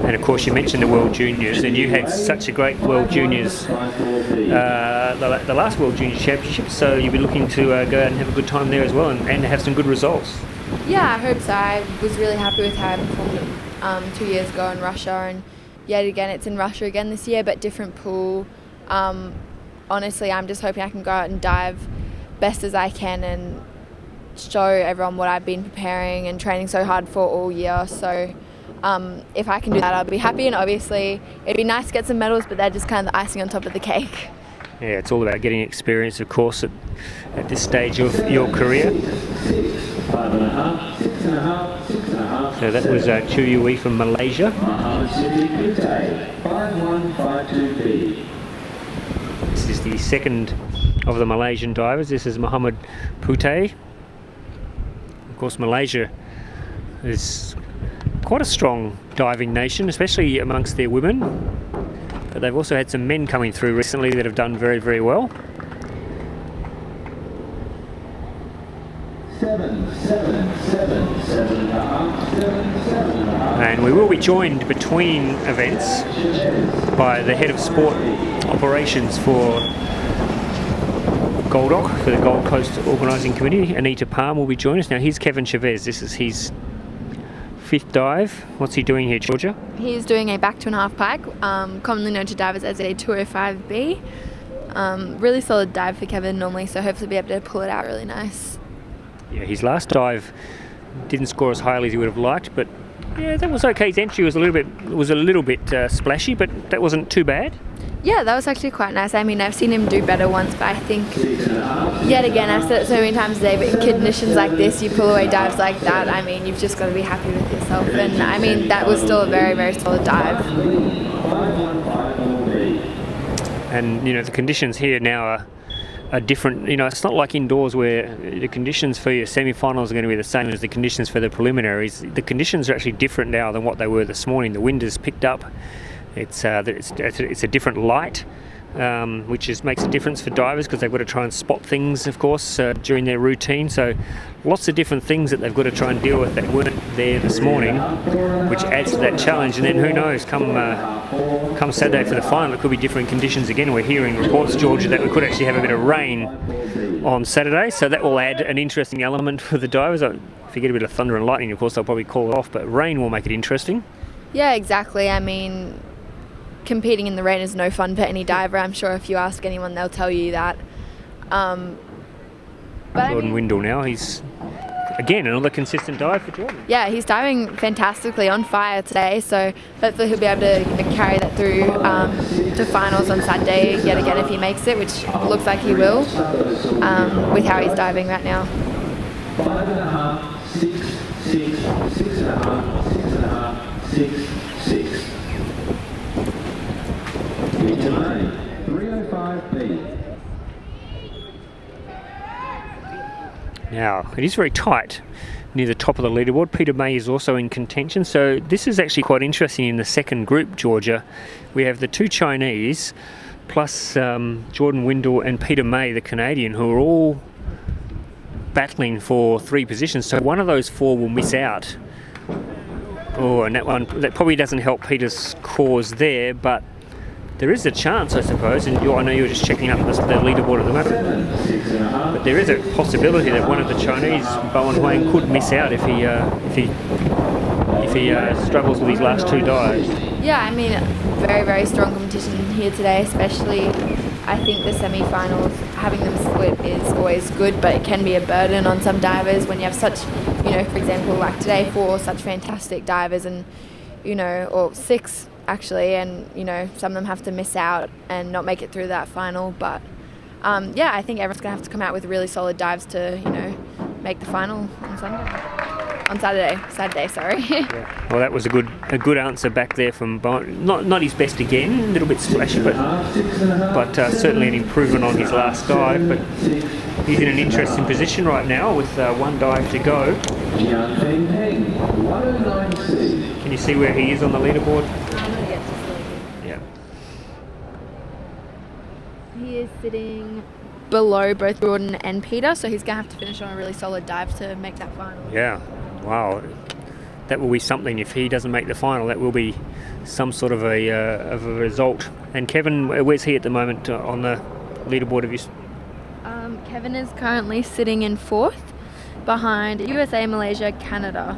And of course, you mentioned the World Juniors, and you had such a great World Juniors, the last World Juniors Championship, so you'll be looking to go out and have a good time there as well, and have some good results. Yeah, I hope so. I was really happy with how I performed 2 years ago in Russia, and yet again it's in Russia again this year, but different pool. Honestly, I'm just hoping I can go out and dive best as I can and show everyone what I've been preparing and training so hard for all year. So if I can do that, I'll be happy, and obviously it'd be nice to get some medals, but they're just kind of the icing on top of the cake. Yeah, it's all about getting experience, of course, at this stage of your career. 5.5, 6.5, 6.5. So that was Chu Yui from Malaysia. 5152B. This is the second of the Malaysian divers. This is Muhammad Puteh. Of course, Malaysia is quite a strong diving nation, especially amongst their women. But they've also had some men coming through recently that have done very, very well. 7, 7, 7, 7.5, 7, 7.5. And we will be joined between events by the head of sport operations for Goldock, for the Gold Coast Organising Committee. Anita Palm will be joining us. Now, here's Kevin Chavez. This is his fifth dive. What's he doing here, Georgia? He's doing a back 2.5 pike, commonly known to divers as a 205B. Really solid dive for Kevin normally, so hopefully be able to pull it out really nice. Yeah, his last dive didn't score as highly as he would have liked, but yeah, that was okay. His entry was a little bit splashy, but that wasn't too bad. Yeah, that was actually quite nice. I mean, I've seen him do better once, but I think, yet again, I've said it so many times today, but in conditions like this, you pull away dives like that, I mean, you've just got to be happy with yourself. And I mean, that was still a very, very solid dive. And, you know, the conditions here now are different. You know, it's not like indoors where the conditions for your semi-finals are going to be the same as the conditions for the preliminaries. The conditions are actually different now than what they were this morning. The wind has picked up. It's a different light, which makes a difference for divers because they've got to try and spot things, of course, during their routine. So lots of different things that they've got to try and deal with that weren't there this morning, which adds to that challenge. And then who knows, come Saturday for the final, it could be different conditions again. We're hearing reports, Georgia, that we could actually have a bit of rain on Saturday, so that will add an interesting element for the divers. If you get a bit of thunder and lightning, of course, they'll probably call it off, but rain will make it interesting. Yeah, exactly. I mean, competing in the rain is no fun for any diver. I'm sure if you ask anyone, they'll tell you that. But Jordan Windle now, he's again another consistent dive for Jordan. Yeah, he's diving fantastically, on fire today, so hopefully he'll be able to carry that through to finals on Saturday yet again if he makes it, which looks like he will, with how he's diving right now. 5.5, 6, 6, 6.5, 6.5, 6, 6. 305B. Now, it is very tight near the top of the leaderboard. Peter May is also in contention, so this is actually quite interesting in the second group, Georgia. We have the two Chinese, plus Jordan Windle and Peter May, the Canadian, who are all battling for 3 positions, so one of those 4 will miss out. Oh, and that probably doesn't help Peter's cause there, but there is a chance, I suppose, and I know you're just checking up the leaderboard at the moment, but there is a possibility that one of the Chinese, Bowen Huang, could miss out if he struggles with these last 2 dives. Yeah, I mean, very, very strong competition here today, especially I think the semi-finals, having them split is always good, but it can be a burden on some divers when you have such, you know, for example, like today, 4 such fantastic divers and, you know, or 6 actually, and, you know, some of them have to miss out and not make it through that final, but yeah, I think everyone's going to have to come out with really solid dives to, you know, make the final on Saturday, sorry. Yeah. Well, that was a good answer back there from Bowen. Not his best again, a little bit splashy, but certainly an improvement on his last dive. But he's in an interesting position right now with 1 dive to go. Can you see where he is on the leaderboard? Yeah. He is sitting below both Jordan and Peter, so he's going to have to finish on a really solid dive to make that final. Yeah. Wow, that will be something. If he doesn't make the final, that will be some sort of a result. And Kevin, where's he at the moment on the leaderboard? Of you? Kevin is currently sitting in 4th, behind USA, Malaysia, Canada.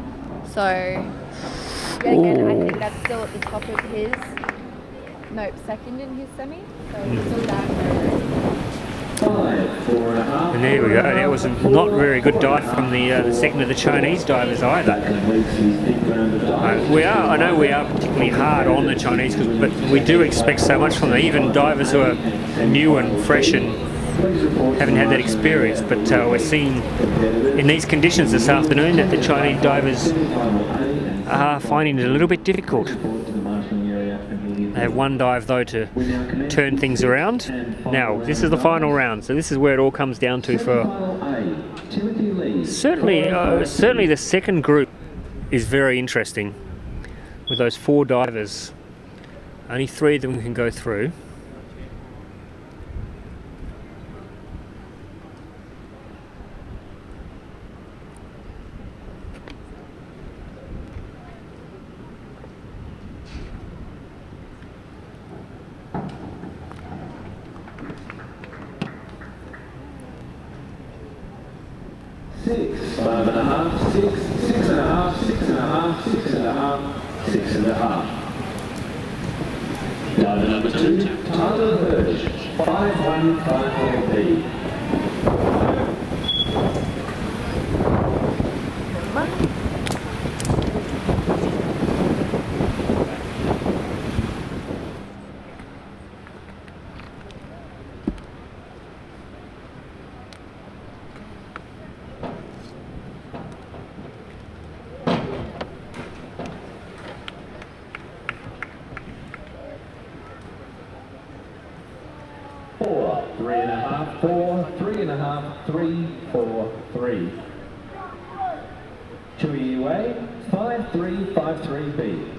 So, yeah, again, I think that's still at the top of his. Nope, 2nd in his semi. So he's still down there. And there we go. That was a not very good dive from the second of the Chinese divers either. I know we are particularly hard on the Chinese, but we do expect so much from them, even divers who are new and fresh and haven't had that experience. But we're seeing in these conditions this afternoon that the Chinese divers are finding it a little bit difficult. They have 1 dive though to turn things around. Now this is the final round, so this is where it all comes down to for certainly the second group is very interesting with those 4 divers. Only 3 of them can go through. Six, 5.5, 6, 6.5, 6.5, 6.5. Diver number 2, Tyler Hirsch, 5154B. Four, 3.5, 4, 3.5, 3, 4, 3. Chewy UA, 5353B.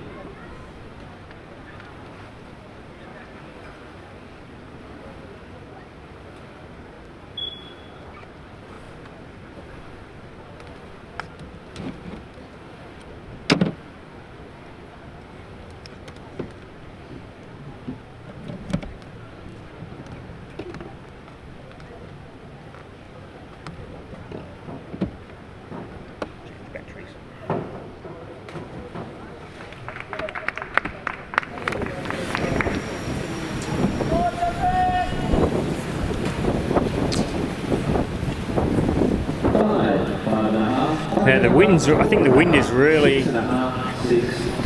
Now the winds, I think the wind is really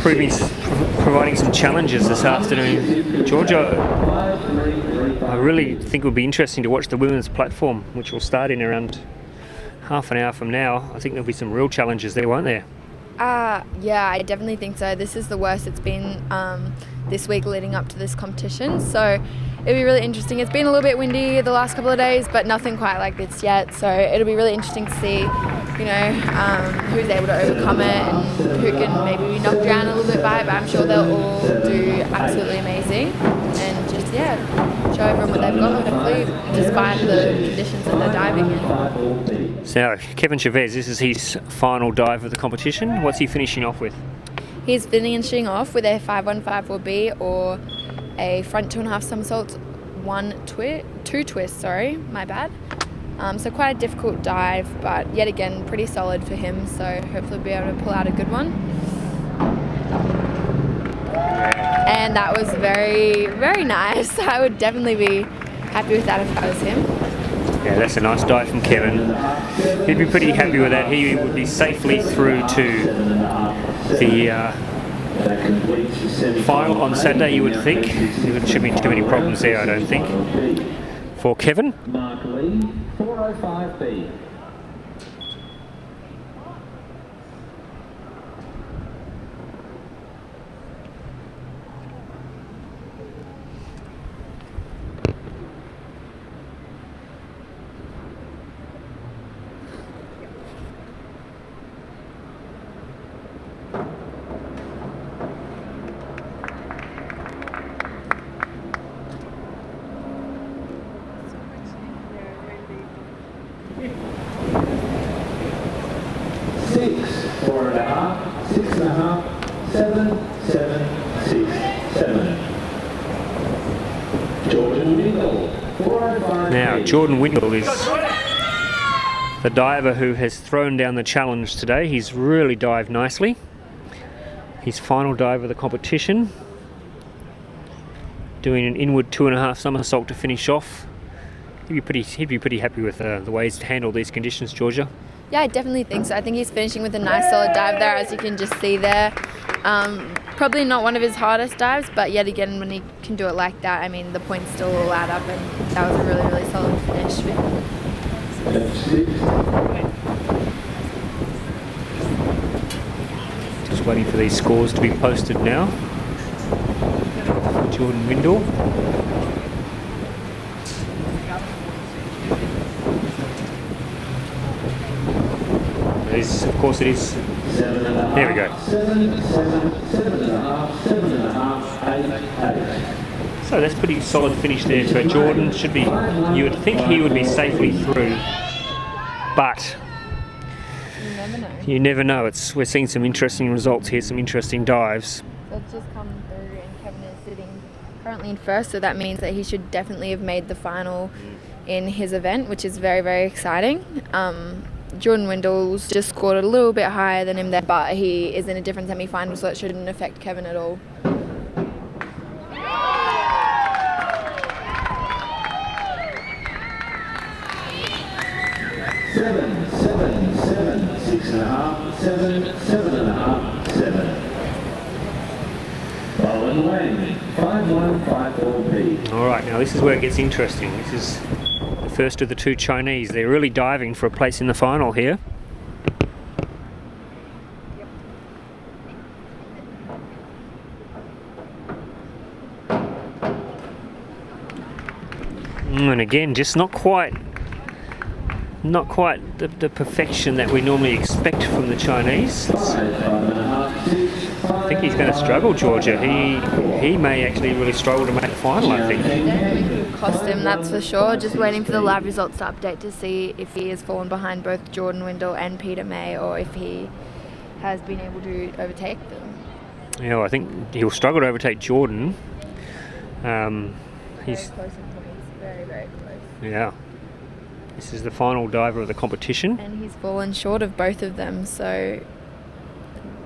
providing some challenges this afternoon. Georgia, I really think it would be interesting to watch the women's platform, which will start in around half an hour from now. I think there'll be some real challenges there, won't there? Yeah, I definitely think so. This is the worst it's been this week leading up to this competition. So it'll be really interesting. It's been a little bit windy the last couple of days, but nothing quite like this yet. So it'll be really interesting to see, who's able to overcome it and who can maybe be knocked around a little bit by it. But I'm sure they'll all do absolutely amazing and just, show everyone what they've got, hopefully, despite the conditions that they're diving in. So Kevin Chavez, this is his final dive of the competition. What's he finishing off with? He's finishing off with a 5154B or a front 2.5 somersaults, 2 twists, my bad. So quite a difficult dive, but yet again pretty solid for him, so hopefully we'll be able to pull out a good one. And that was very, very nice. I would definitely be happy with that if I was him. Yeah, that's a nice dive from Kevin. He'd be pretty happy with that. He would be safely through to the final on Saturday, you would think. There shouldn't be too many problems there, I don't think. For Kevin. Mark Lee, 405B. Now, Jordan Windle is the diver who has thrown down the challenge today. He's really dived nicely. His final dive of the competition. Doing an inward 2.5 somersault to finish off. He'd be pretty happy with the way he's handled these conditions, Georgia. Yeah, I definitely think so. I think he's finishing with a nice solid dive there, as you can just see there. Probably not one of his hardest dives, but yet again, when he can do it like that, I mean, the points still all add up, and that was a really, really solid finish. Just waiting for these scores to be posted now. Jordan Windle. Of course it is. There we go. 7.5, so that's pretty solid finish there for Jordan. Should be, you would think he would be safely through, but you never know. We're seeing some interesting results here, some interesting dives. So it's just come through, and Kevin is sitting currently in first, so that means that he should definitely have made the final in his event, which is very, very exciting. Jordan Windle's just scored a little bit higher than him there, but he is in a different semi-final, so it shouldn't affect Kevin at all. Seven, 6.5, 7, 7.5, 7. Bowen Wang, 5154P. All right, now this is where it gets interesting. This is the first of the two Chinese. They're really diving for a place in the final here. And again, just not quite the perfection that we normally expect from the Chinese. I think he's going to struggle, Georgia. He may actually really struggle to make the final, I think. Definitely cost him, that's for sure. Just waiting for the lab results to update to see if he has fallen behind both Jordan Windle and Peter May, or if he has been able to overtake them. Yeah, well, I think he'll struggle to overtake Jordan. He's Very close in points, very, very close. Yeah. This is the final diver of the competition. And he's fallen short of both of them, so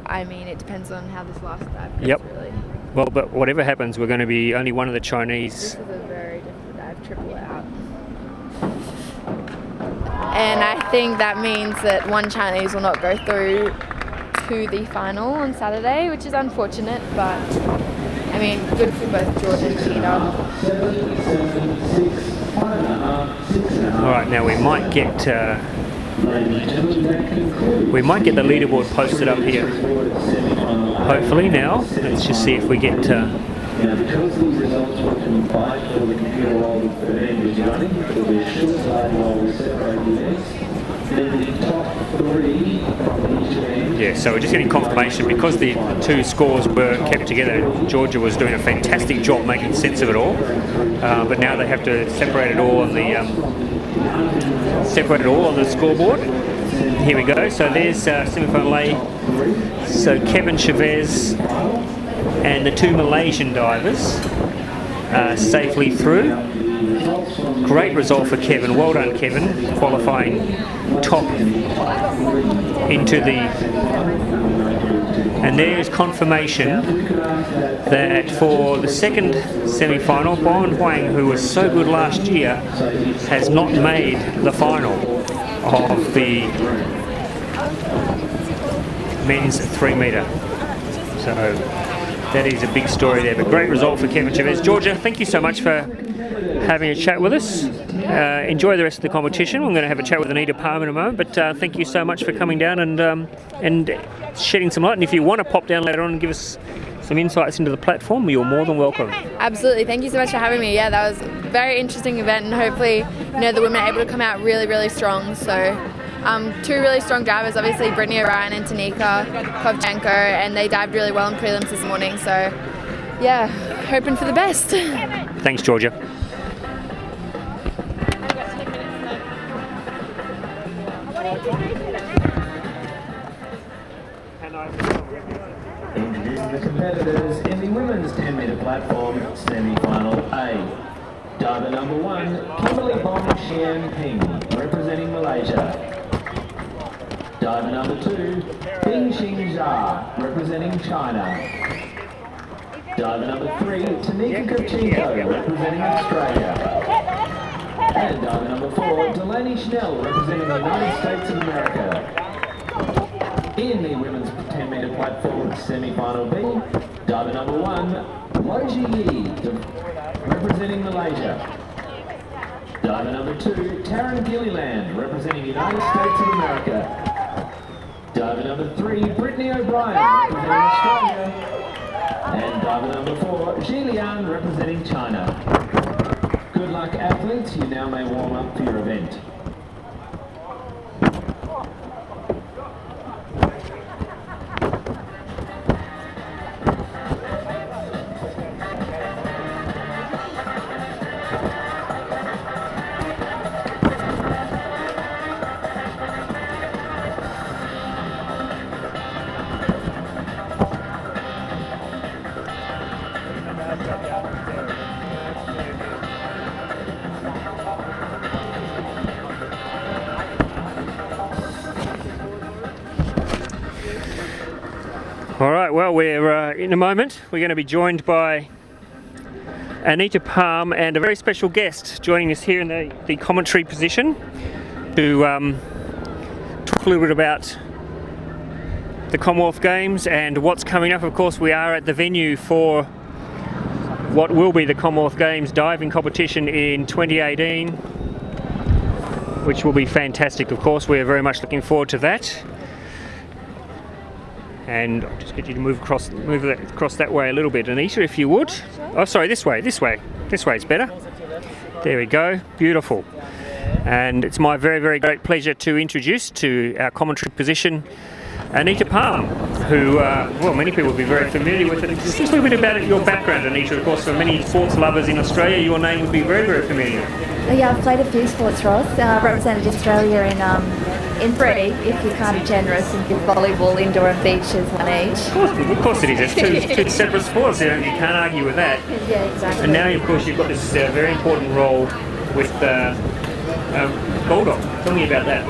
I mean, it depends on how this last dive goes, Yep. really. Well, but whatever happens, we're going to be only one of the This Chinese. is a very difficult dive, triple out. And I think that means that one Chinese will not go through to the final on Saturday, which is unfortunate, but I mean, good for both Jordan and Peter. 7, 6, 5.5, 6.5. All right, now we might get the leaderboard posted up here. Hopefully now. Let's just see if we get. Now, because these results were combined for the computer while the event is running, it will be a short slide while we separate the events. Then the top 3 from each event. Yeah, so we're just getting confirmation because the two scores were kept together. Georgia was doing a fantastic job making sense of it all, but now they have to separate it all on the scoreboard. Here we go. So there's semi-final A. So Kevin Chavez and the two Malaysian divers safely through. Great result for Kevin. Well done, Kevin, qualifying top into the. And there's confirmation that for the second semi-final, Bowen Huang, who was so good last year, has not made the final of the men's 3 metre. So that is a big story there, but great result for Kevin Chavez. Georgia, thank you so much for having a chat with us. Enjoy the rest of the competition. I'm going to have a chat with Anita Palmer in a moment, but thank you so much for coming down and shedding some light. And if you want to pop down later on and give us some insights into the platform, you're more than welcome. Absolutely, thank you so much for having me. Yeah, that was a very interesting event, and hopefully, the women are able to come out really, really strong. So, two really strong divers, obviously Brittany O'Ryan and Tanika Kovchenko, and they dived really well in prelims this morning. So, yeah, hoping for the best. Thanks, Georgia. Introducing the competitors in the women's 10 metre platform semi-final A. Diver number 1, Kimberly Bong Xian Ping, representing Malaysia. Diver number 2, Bing Xing Zha, representing China. Diver number 3, Tanika Kovchenko, representing Australia. And diver number 4, Delaney Schnell, representing the United States of America. In the women's 10 metre platform semi-final B, diver number 1, Lo Ji Yi, representing Malaysia. Diver number 2, Taryn Gilliland, representing the United States of America. Diver number 3, Brittany O'Brien, representing Australia. And diver number 4, Xi Lian, representing China. Good luck, athletes. You now may warm up for your event. All right, well, we're in a moment, we're going to be joined by Anita Palm and a very special guest joining us here in the commentary position to talk a little bit about the Commonwealth Games and what's coming up. Of course, we are at the venue for what will be the Commonwealth Games diving competition in 2018, which will be fantastic. Of course, we're very much looking forward to that. And I'll just get you to move across that way a little bit, Anita, if you would. Oh, sorry, this way. This way is better. There we go. Beautiful. And it's my very, very great pleasure to introduce to our commentary position Anita Palm, who, well, many people will be very familiar with. Just a little bit about your background, Anita. Of course, for many sports lovers in Australia, your name would be very, very familiar. Yeah, I've played a few sports, Ross. Represented Australia in Prix, if you're kind of generous and give volleyball, indoor and beach as one each. Of course it is. It's two separate sports. You can't argue with that. Yeah, exactly. And now, of course, you've got this very important role with Bulldog. Tell me about that.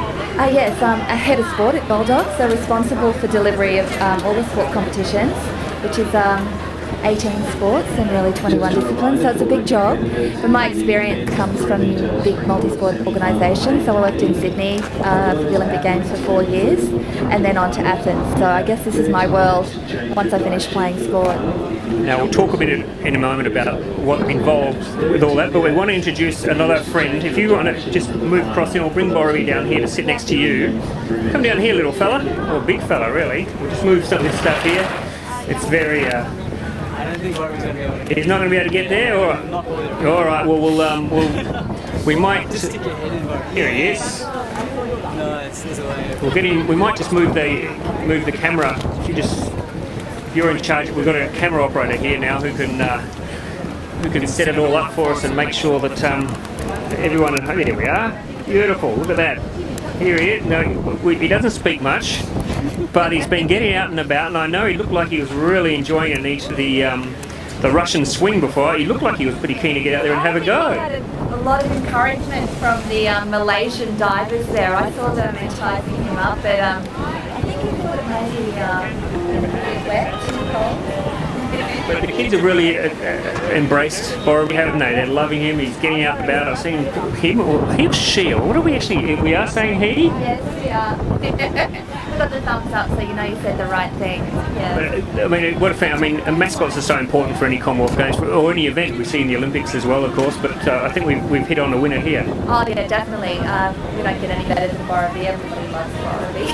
Yes, I'm a head of sport at Bulldog, so responsible for delivery of all the sport competitions, which is 18 sports and really 21 disciplines, so it's a big job. But my experience comes from big multi-sport organisations, so I worked in Sydney for the Olympic Games for 4 years and then on to Athens, so I guess this is my world once I finish playing sport. Now we'll talk a bit in a moment about what's involved with all that, but we want to introduce another friend. If you want to just move across, we'll bring Borrowby down here to sit next to you. Come down here, little fella, or big fella really. We'll just move some of this stuff here. It's very... I don't think Borrowby's going to be able to. He's not going to be able to get there? All right. Not probably. All right, well, we might... Just stick your head in, Borrowby. Here he is. No, it's a way. We'll get him. We might just move the camera. If you're in charge, we've got a camera operator here now who can set it all up for us and make sure that everyone at home. Here we are. Beautiful. Look at that. Here he is. No, he doesn't speak much, but he's been getting out and about, and I know he looked like he was really enjoying the Russian swing before. He looked like he was pretty keen to get out there and have a go. I had a lot of encouragement from the Malaysian divers there. I saw them enticing him up, but I think he thought it maybe a bit wet, too cold. But the kids have really embraced Borrowby, haven't they? They're loving him. He's getting out and about. I've seen him or he or she. Or what are we actually? We are saying he. Yes, we are. We got the thumbs up, so you know you said the right thing. Yeah. But, I mean, mascots are so important for any Commonwealth Games or any event. We see in the Olympics as well, of course. But I think we've hit on a winner here. Oh yeah, definitely. We don't get any better than Borrowby. Everybody loves Borrowby,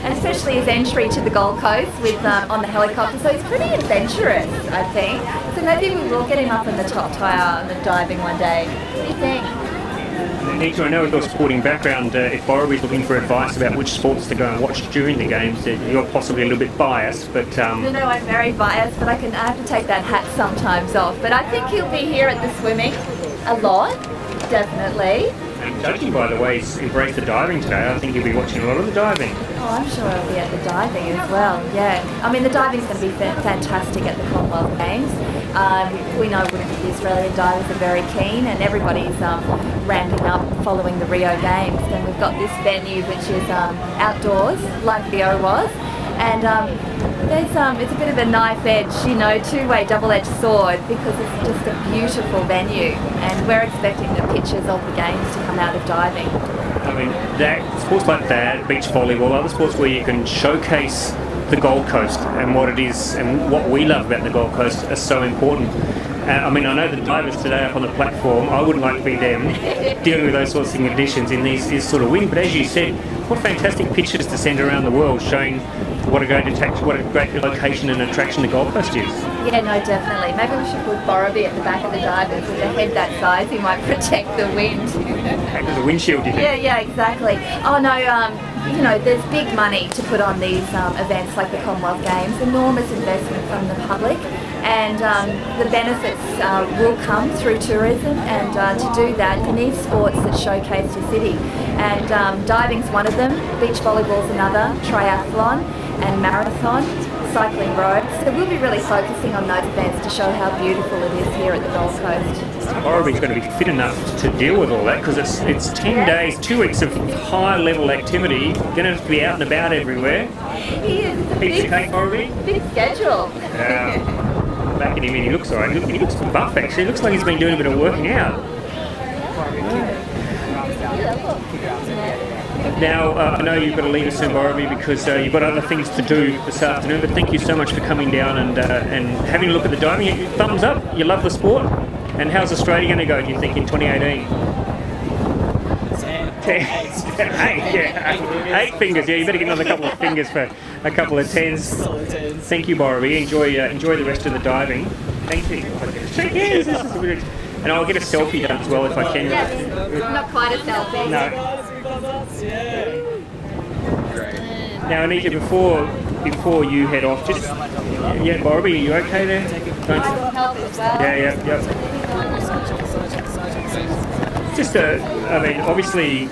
and especially his entry to the Gold Coast with on the helicopter. So he's pretty adventurous, I think. So maybe we will get him up in the top tire on the diving one day. What do you think? Anita, I know with your sporting background, if Borrowby's looking for advice about which sports to go and watch during the games, you're possibly a little bit biased, but... No, I'm very biased, but I have to take that hat sometimes off. But I think he'll be here at the swimming a lot, definitely. And judging by the way he's embraced the diving today, I think you'll be watching a lot of the diving. Oh, I'm sure I'll be at the diving as well, yeah. I mean, the diving's going to be fantastic at the Commonwealth Games. We know the Australian divers are very keen and everybody's ramping up following the Rio Games. And we've got this venue which is outdoors, like Rio was. And it's a bit of a knife edge, two-way double-edged sword because it's just a beautiful venue and we're expecting the pictures of the games to come out of diving. I mean, sports like that, beach volleyball, other sports where you can showcase the Gold Coast and what it is and what we love about the Gold Coast are so important. I mean, I know the divers today up on the platform, I wouldn't like to be them dealing with those sorts of conditions in this sort of wind, but as you said, what fantastic pictures to send around the world showing what a great location and attraction the Gold Coast is. Yeah, no, definitely. Maybe we should put Borrowby at the back of the divers with a head that size. He might protect the wind. Act as a windshield, you think? Yeah, exactly. Oh no, there's big money to put on these events like the Commonwealth Games. Enormous investment from the public, and the benefits will come through tourism. And to do that, you need sports that showcase your city. And diving's one of them. Beach volleyball's another. Triathlon and marathon. cycling roads. So we'll be really focusing on those events to show how beautiful it is here at the Gold Coast. Borrowby's going to be fit enough to deal with all that because it's 10 days, 2 weeks of high level activity. Going to have to be out and about everywhere. He is. It's a Piece of cake, Borrowby. big schedule. Back at him in, he looks alright. He looks buff actually. He looks like he's been doing a bit of working out. Now, I know you've got to leave us soon, Borrowby, because you've got other things to do this afternoon, but thank you so much for coming down and having a look at the diving. Thumbs up, you love the sport. And how's Australia going to go, do you think, in 2018? 8 fingers, yeah, you better get another couple of fingers for a couple of tens. Thank you, Borrowby. Enjoy the rest of the diving. Thank you. Shake hands. This is weird. And I'll get a selfie done as well if I can. Not quite a selfie. No. Now, Anita, before you head off, just Borrowby, are you okay there? I will help as well. Yeah. Just I mean, obviously,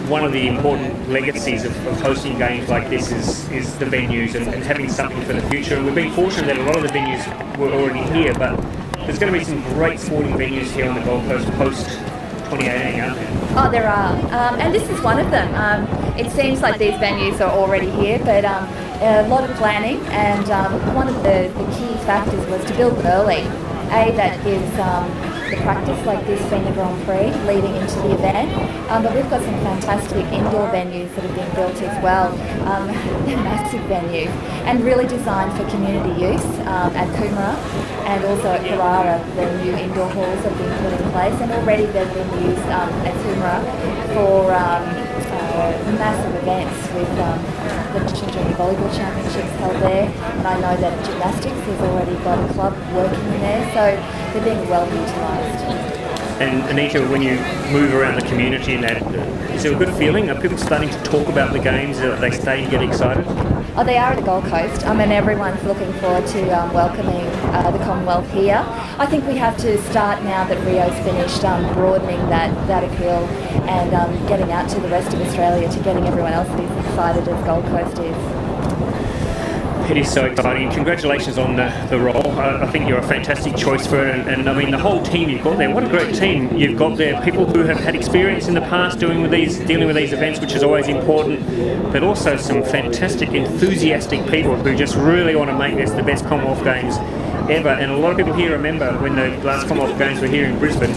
one of the important legacies of hosting games like this is the venues and having something for the future. And we've been fortunate that a lot of the venues were already here, but there's going to be some great sporting venues here on the Gold Coast post 2018, aren't there? Oh, there are, and this is one of them. It seems like these venues are already here, but a lot of planning, and one of the key factors was to build early. That gives the practice like this FINA Grand Prix leading into the event, but we've got some fantastic indoor venues that have been built as well. They're massive venues and really designed for community use at Coomera and also at Carrara. The new indoor halls have been put in place and already they've been used at Coomera for massive events with the National Junior Volleyball Championships held there, and I know that gymnastics has already got a club working in there, so they're being well utilised. And Anita, when you move around the community and that, is there a good feeling? Are people starting to talk about the games? Are they starting to get excited? Oh, they are at the Gold Coast. I mean, everyone's looking forward to welcoming the Commonwealth here. I think we have to start now that Rio's finished, broadening that appeal and getting out to the rest of Australia to getting everyone else as excited as Gold Coast is. It is so exciting. Congratulations on the role. I think you're a fantastic choice for it. And I mean, the whole team you've got there, what a great team you've got there. People who have had experience in the past dealing with these events, which is always important, but also some fantastic, enthusiastic people who just really want to make this the best Commonwealth Games ever. And a lot of people here remember when the last Commonwealth Games were here in Brisbane.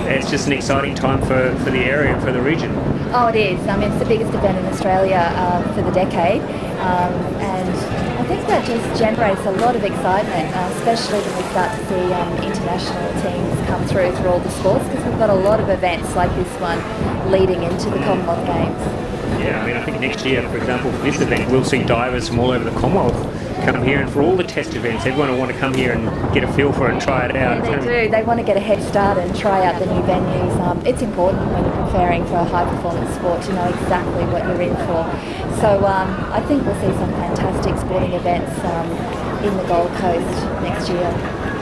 It's just an exciting time for the area and for the region. Oh, it is. I mean, it's the biggest event in Australia for the decade. And I think that just generates a lot of excitement, especially when we start to see international teams come through all the sports, because we've got a lot of events like this one leading into the Commonwealth Games. Yeah, I mean, I think next year, for example, for this event, we'll see divers from all over the Commonwealth come here, and for all the test events, everyone will want to come here and get a feel for it and try it out. Yeah, they do. They want to get a head start and try out the new venues. It's important when you're preparing for a high-performance sport to know exactly what you're in for. So I think we'll see some fantastic sporting events in the Gold Coast next year.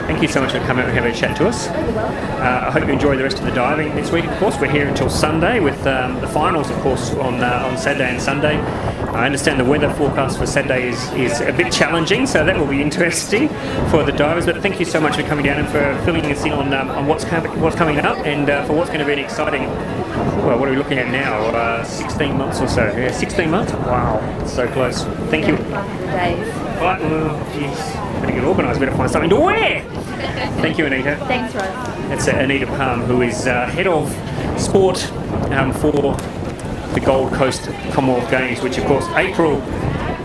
Thank you so much for coming out and having a chat to us. I hope you enjoy the rest of the diving this week. Of course, we're here until Sunday with the finals, of course, on Saturday and Sunday. I understand the weather forecast for Saturday is a bit challenging, so that will be interesting for the divers. But thank you so much for coming down and for filling us in on what's coming up and for what's going to be an exciting. Well, what are we looking at now? 16 months or so. Yeah, 16 months. Wow, so close. Thank you. 100 days. Right, geez, better get organised. Better find something to wear. Thank you, Anita. Thanks, Rose. That's Anita Palm, who is head of sport for the Gold Coast Commonwealth Games, which of course April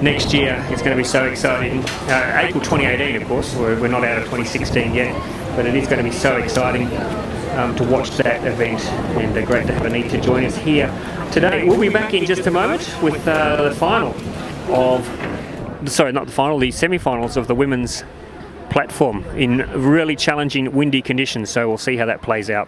next year is going to be so exciting. April 2018, of course. We're not out of 2016 yet, but it is going to be so exciting to watch that event, and great to have Anita join us here today. We'll be back in just a moment with the semi-finals of the women's platform in really challenging windy conditions, so we'll see how that plays out.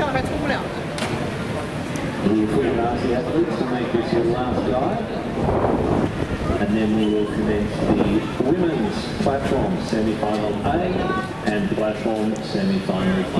We will ask the athletes to make this your last dive, and then we will commence the women's platform semi-final A and platform semi-final B.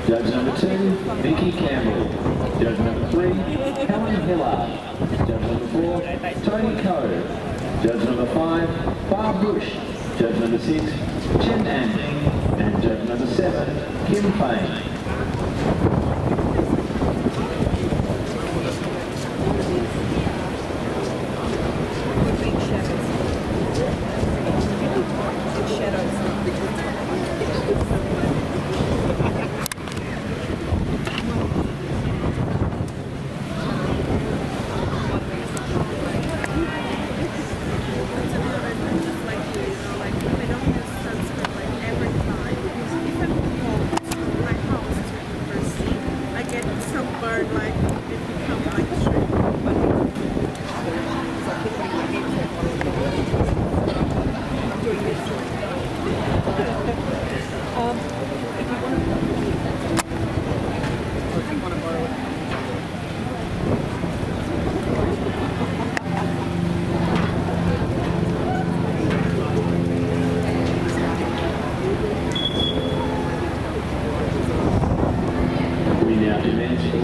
Judge number 2, Vicky Campbell. Judge number 3, Helen Hillard. Judge number 4, Tony Coe. Judge number 5, Barb Bush. Judge number 6, Chen Anding. And judge number 7, Kim Payne.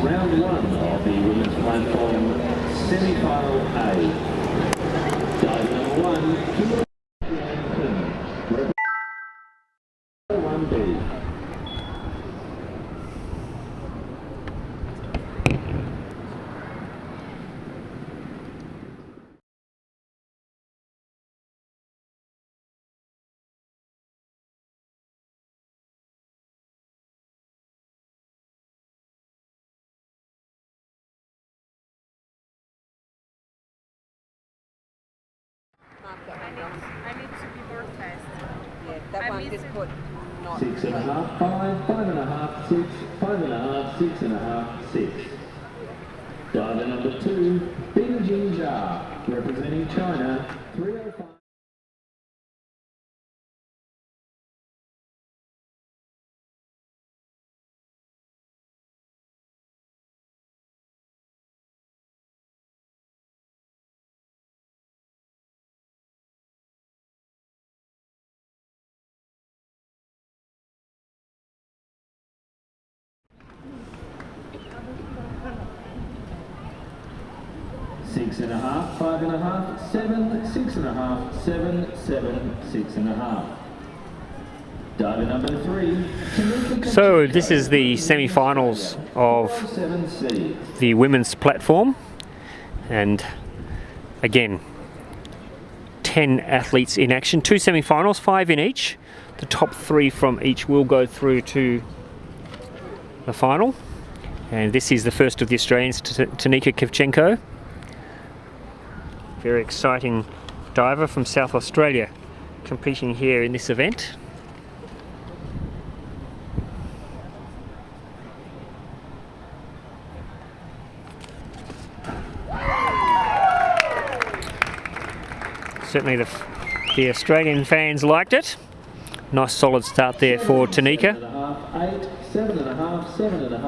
Round 1 of the women's platform semi-final A. Dive number 1, Kimberly 1B. I need to be more fast. Yeah, that one just put not. 6.5, 5, 5.5, 6, 5.5, 6.5, 6. Diver number 2, Bing Jingjia, representing China, 305. Six and a half, 5.5, 7, 6.5, 7, 7, 6.5. Diver number 3. So this is the semi-finals of the women's platform, and again 10 athletes in action, 2 semi-finals, 5 in each. The top 3 from each will go through to the final, and this is the first of the Australians, Tanika Kivchenko. Very exciting diver from South Australia competing here in this event. Certainly the Australian fans liked it. Nice solid start there for Tanika.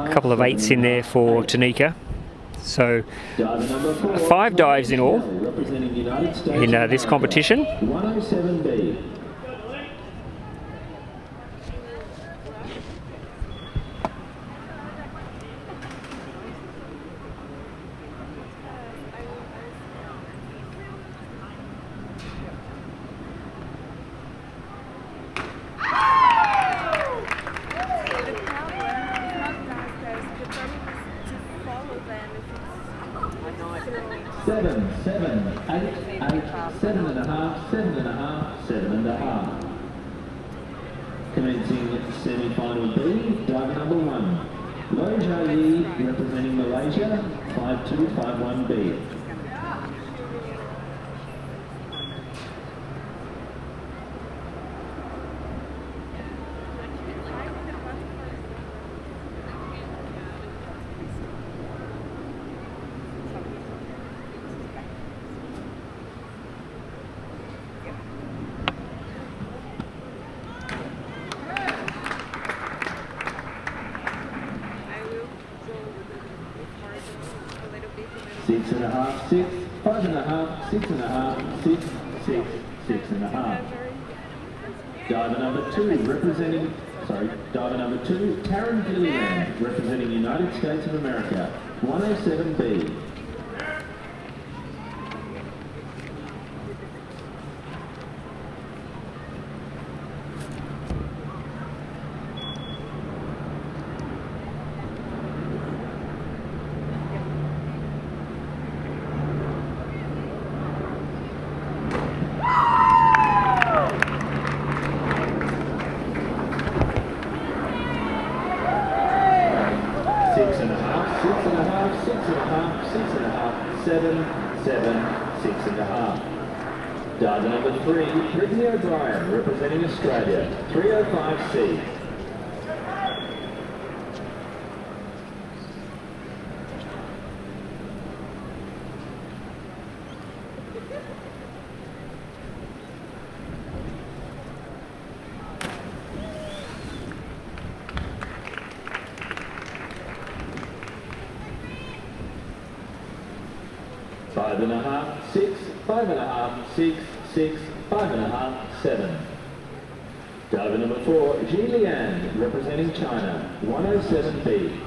A couple of 8s in there for Tanika. So 5 dives in all in this competition. 107B. 7, 7, 8, 8, 7 and a half, 7 and a half, 7 and a half. Commencing semi-final B, diver number 1. Lo Jai representing Malaysia, 5251B. Six and a half, 6, 5 and a half, 6 and a half, 6, 6, 6 and a half. Diver number 2 representing, diver number 2, Taryn Gilliland representing United States of America, 107B. Six and a half, 6 and a half, 6 and a half, 6 and a half, 7, 7, 6 and a half. Diver number 3, Prix O'Brien, representing Australia, 305C. Five and a half, 6, 5 and a half, 6, 6, 5 and a half, 7. Diver number 4, Ji Lian, representing China, 107B.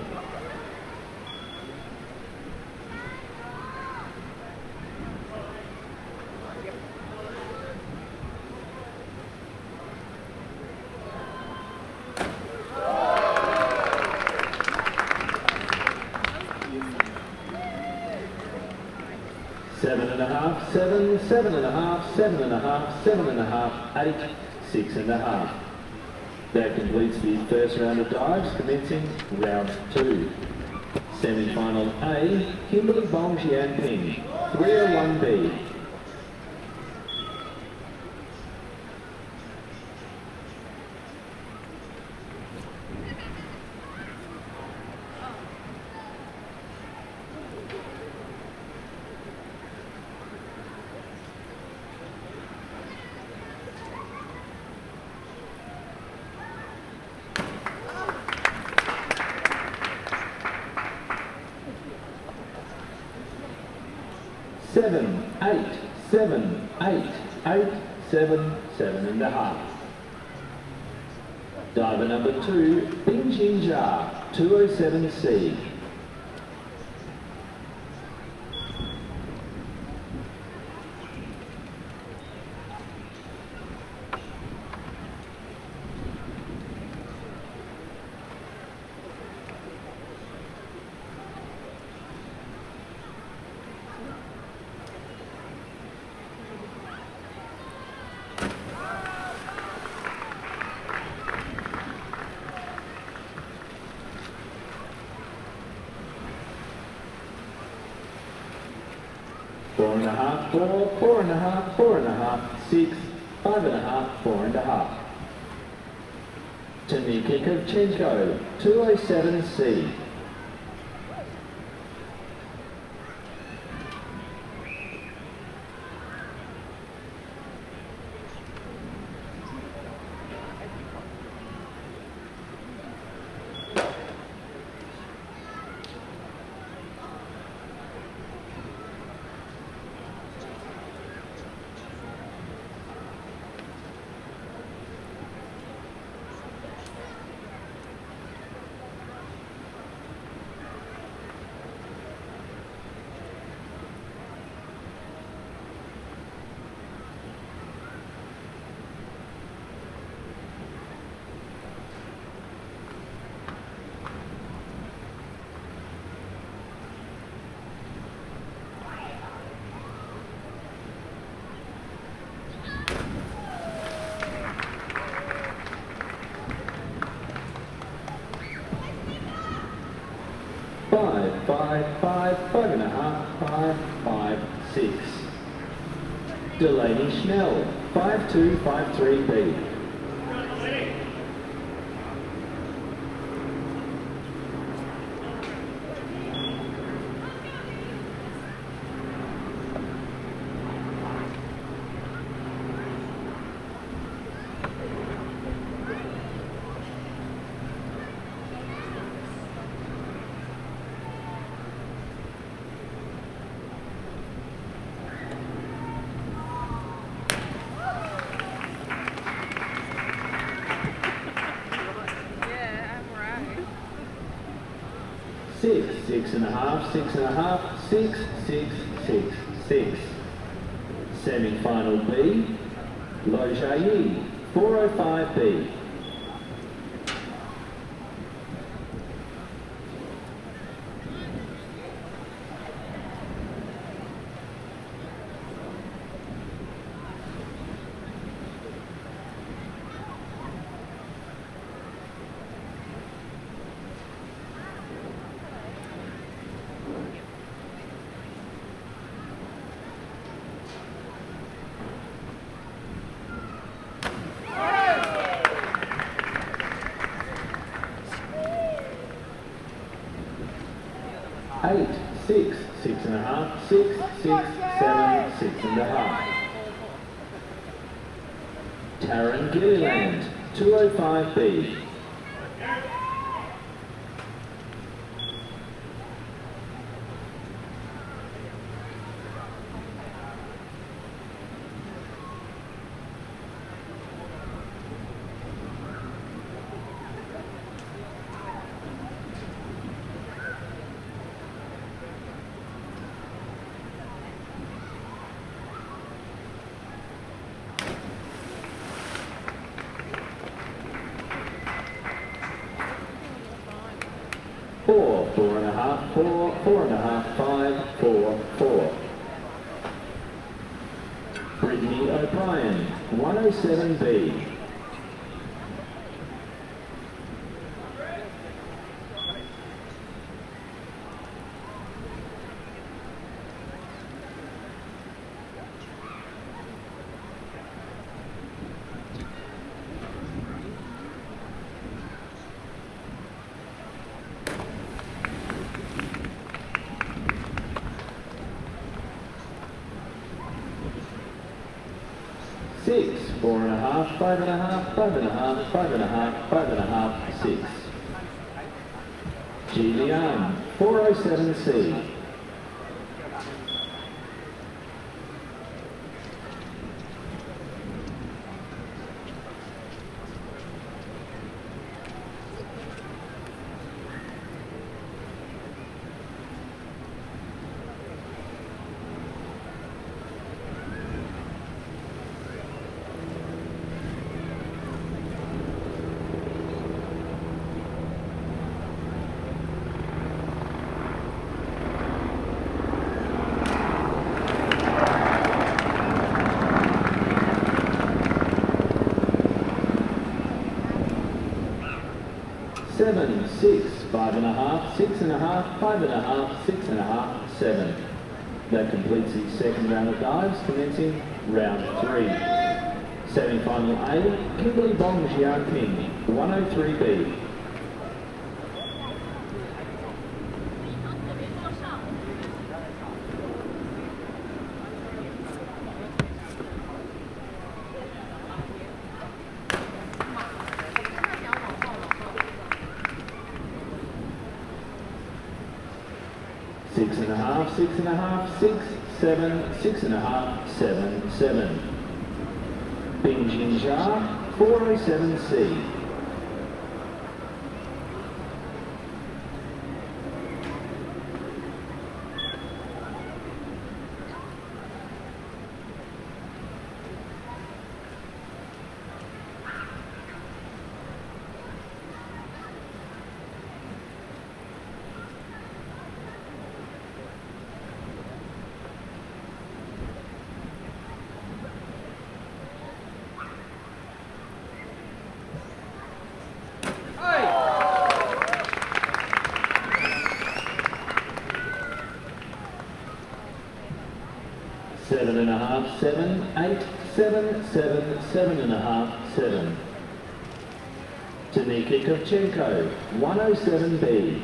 Seven and a half, 7, 7 and a half, 7 and a half, 7 and a half, 8, 6 and a half. That completes the first round of dives, commencing round 2. Semi-final A, Kimberly Bong Jianping, 301B. Seven, 8, 7, 8, 8, 7, 7 and a half. Diver number 2, Bing Jin Jia, 207C. Four and a half, 4, 4 and a half, 4 and a half, 6, 5 and a half, 4 and a half. Tanika Kovchenko, 207C. 5, 5.5, 5, 5, 6. Delaney Schnell, 5.2, 5.3B. Six, 6.5, 6.5, 6, 6, 6, 6. Semi-final B, Lojayi, 405B. Eight, 6, 6.5, 6, 6, 7, 6.5. Taryn Gilliland, 205B. Four, 4.5, 4, 4.5, 5, 4, 4. Brittany O'Brien, 107B. Six, 4.5, 5.5, 5.5, 5.5, 5.5, 6. G. Liang, 407C. Seven, 6, 5.5, 6.5, 5.5, 6.5, 7. That completes the second round of dives, commencing round 3. Semi-final A, Kimberly Bong Jianping, 103B. Six and a half, 6, 7, 6.5, 7, 7. Bing Jin Jia, 407C. 7.5, 7, 8, 7, 7, 7.5, 7. Tanika Kovchenko, 107B.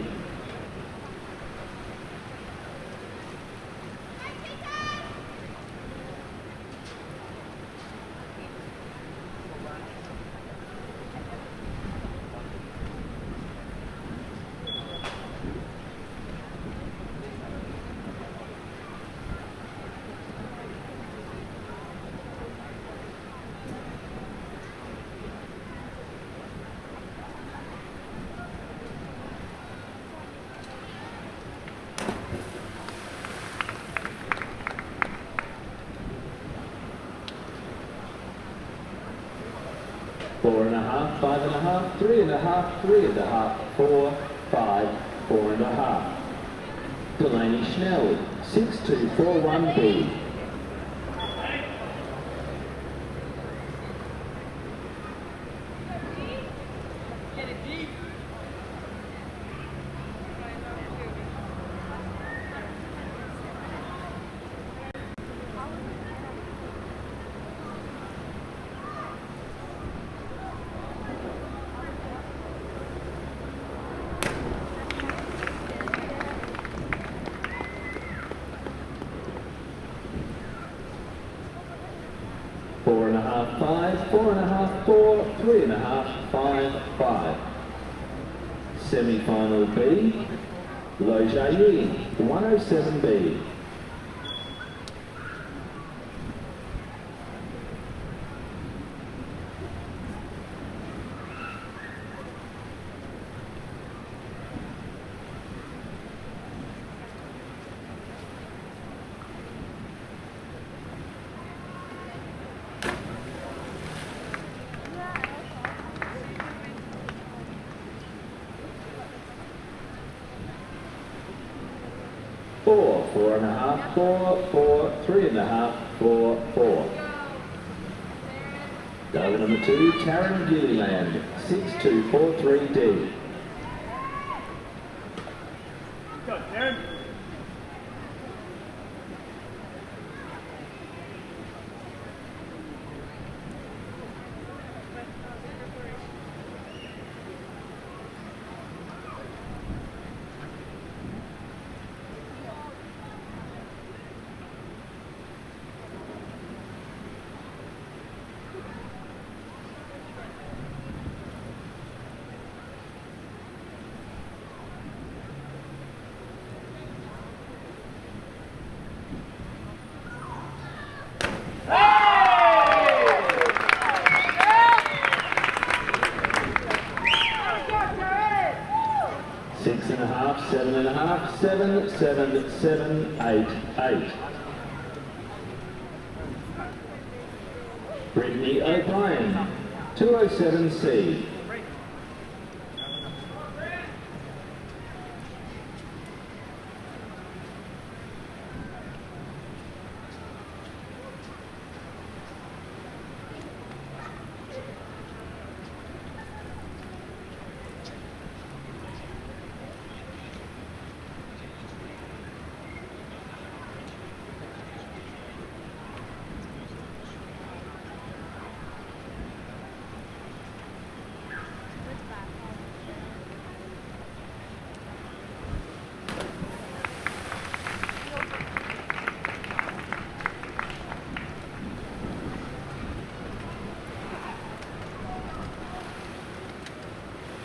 Four and a half, 5.5, 3.5, 3.5, 4, 5, 4.5. Delaney Schnell, 6241B. Four and a half, 5, 4.5, 4, 3.5, 5, 5. Semi-final B, Lo Jai, 107B. Four, 4.5, 4, 4, 3.5, 4, 4. Diver number 2, Taryn Gilliland, 6243D. Go, Darren. Six and a half, 7.5, 7, 7, 7, 8, 8. Brittany O'Brien, 207C.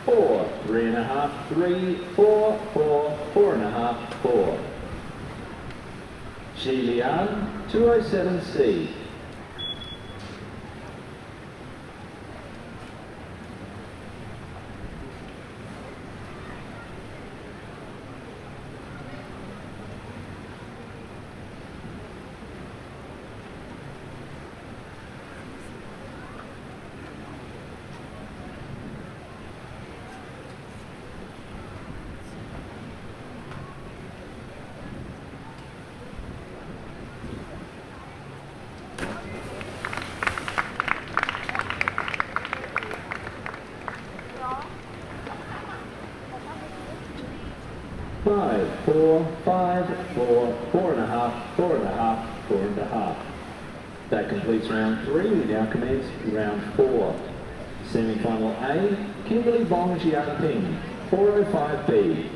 Four, 3.5, 3, 4, 4, 4.5, 4. Xi Liang, 207C. Five, 4, 5, 4, 4.5, 4.5, 4.5. That completes round 3. We now commence round 4. Semi-final A, Kimberly Bong Jiangping, 405B.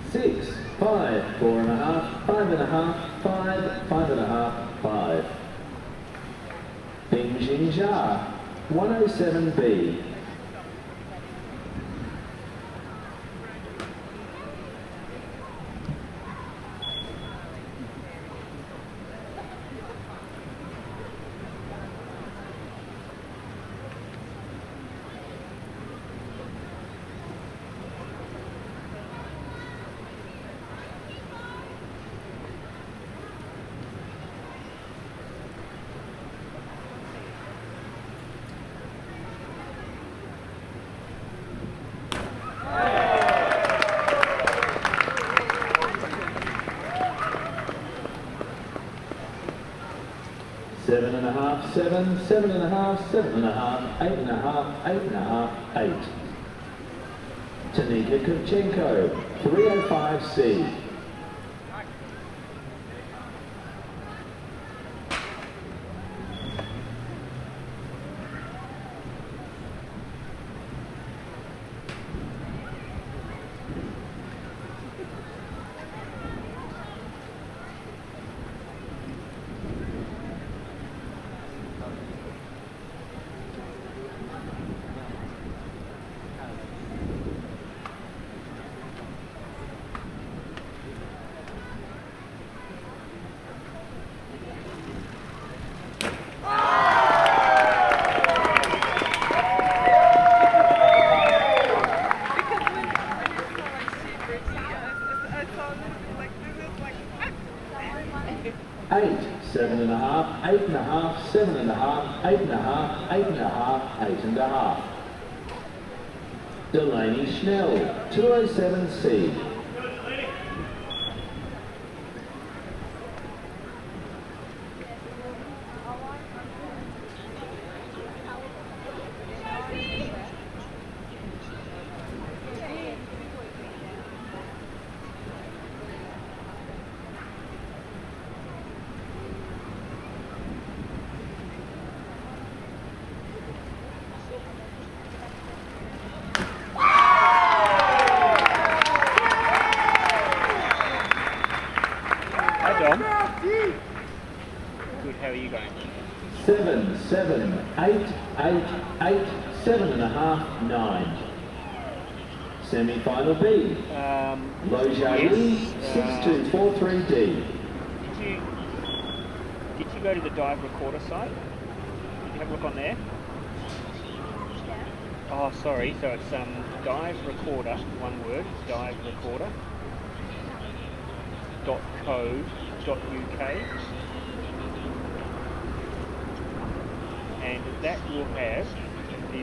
Six, 5, 4.5, 5.5, 5, 5.5, 5. Bing Jin Jia, 107B. Seven and a half, 7, 7.5, 7.5, 8.5, 8.5, 8. Tanika Kovchenko, 305C. Eight, 7.5, 8.5, 7.5, 8.5, 8.5, 8.5. Delaney Schnell, 207C. Good, how are you going? 7, 7, 8, 8, 8, 7.5, 9. Semi-final B. Lo Jiayi, 6243D. Did you go to the dive recorder site? Did you have a look on there? Oh, sorry. So it's dive recorder, one word, dive recorder. .co.uk, and that will have, the,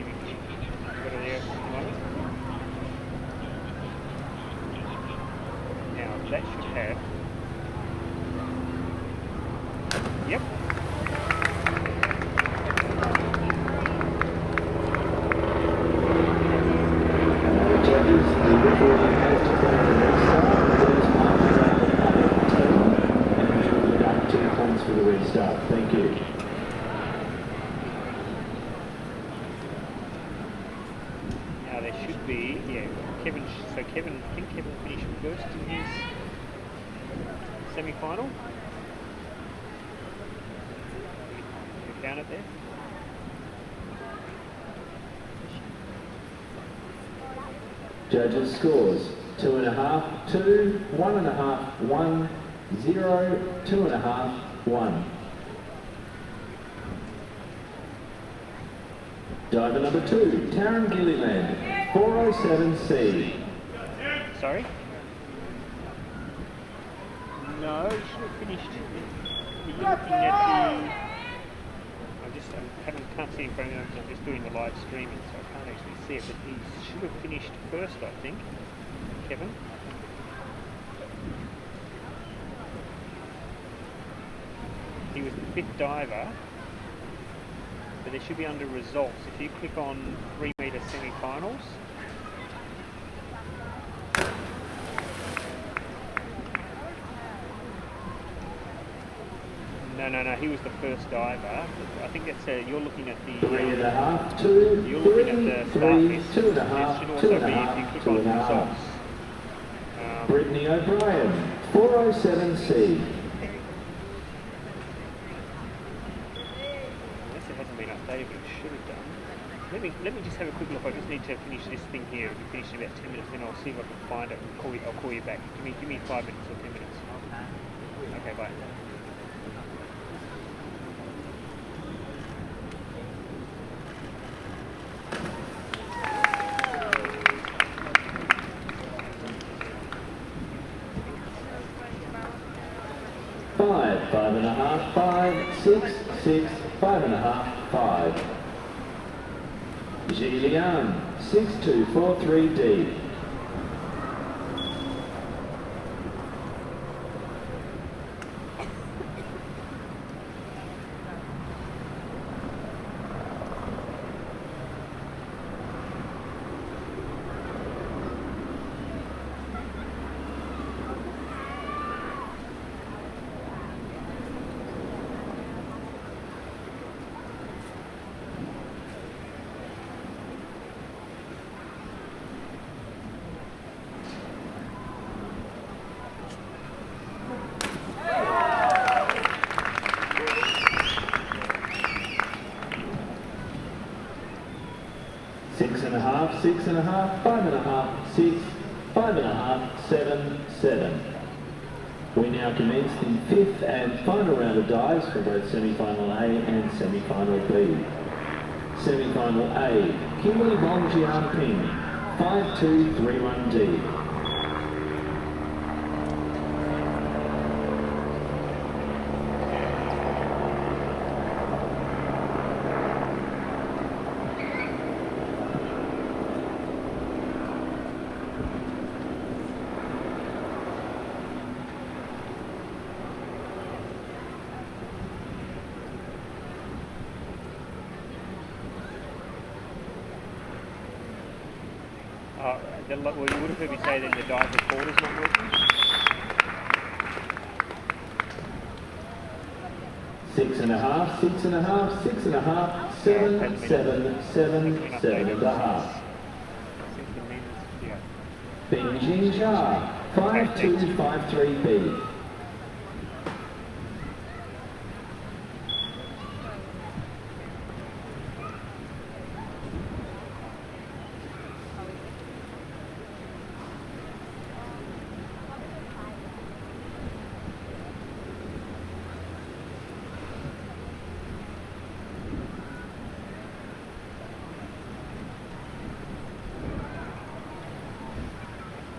got it there at the moment. Now that should have, yep. For the restart. Thank you. Now there should be, yeah, Kevin, so Kevin, I think Kevin finished first in his semi-final. You found it there? Judges' scores: 2.5, 2, 1.5, 1, 0, 2.5, 1. Diver number 2, Taryn Gilliland, 407C. Sorry? No, he should have finished. You're looking at the... can't see in front of me, I'm just doing the live streaming, so I can't actually see it, but he should have finished first, I think. Kevin? He was the 5th diver, but there should be under results. If you click on 3 metre semi-finals, No, he was the first diver. I think that's you're looking at the... 3.5, 2, you're looking at the start 3, list. 2.5, This should also be if you click on results. Brittany O'Brien, 407C. Unless it hasn't been updated, but it should have done. Let me just have a quick look. I just need to finish this thing here. It'll be finished in about 10 minutes, then I'll see if I can find it. I'll call you back. Give me 5 minutes or 10 minutes. Okay, bye. 5.5, 5, 6, 6, 5.5, 5. Zhilian, 6243D. Six and a half, 5.5, 6, 5.5, 7, 7. We now commence the 5th and final round of dives for both semi-final A and semi-final B. Semi-final A, Kimberly Bong Jianping, 5231D. Well, you would have heard me say that the dive recorder's not working. 6.5, 6.5, 6.5, 7, 7, 7, 7.5. Benjing Jia, 5253B.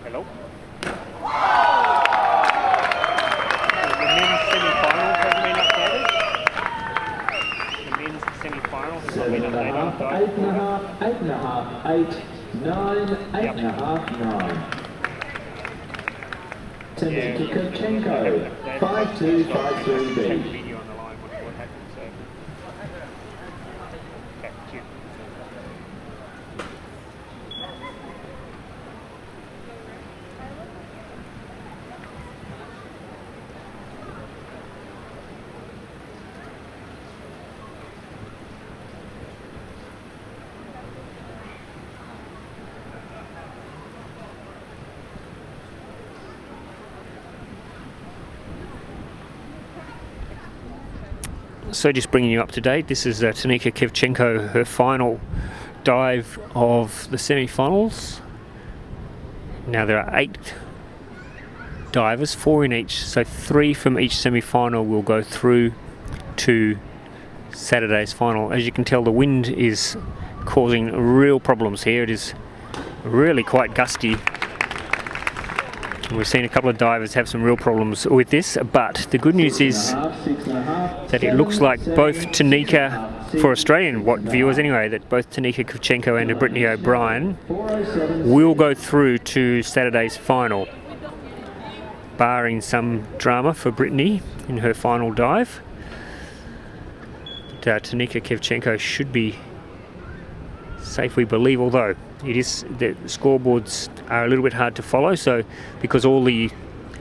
Hello? The men's semi-final hasn't been updated. The men's semi-final has not been updated. 8.5, 8.5, 8, 9, 8.5, 9. Timothy Kikochenko, 5253B. So just bringing you up to date, this is Tanika Kevchenko, her final dive of the semi-finals. Now there are 8 divers, 4 in each, so 3 from each semi-final will go through to Saturday's final. As you can tell, the wind is causing real problems here. It is really quite gusty We've seen a couple of divers have some real problems with this, but the good news is that it looks like both Tanika, for Australian viewers anyway, that both Tanika Kravchenko and Brittany O'Brien will go through to Saturday's final, barring some drama for Brittany in her final dive. But Tanika Kravchenko should be safe, we believe, although the scoreboards are a little bit hard to follow, so because all the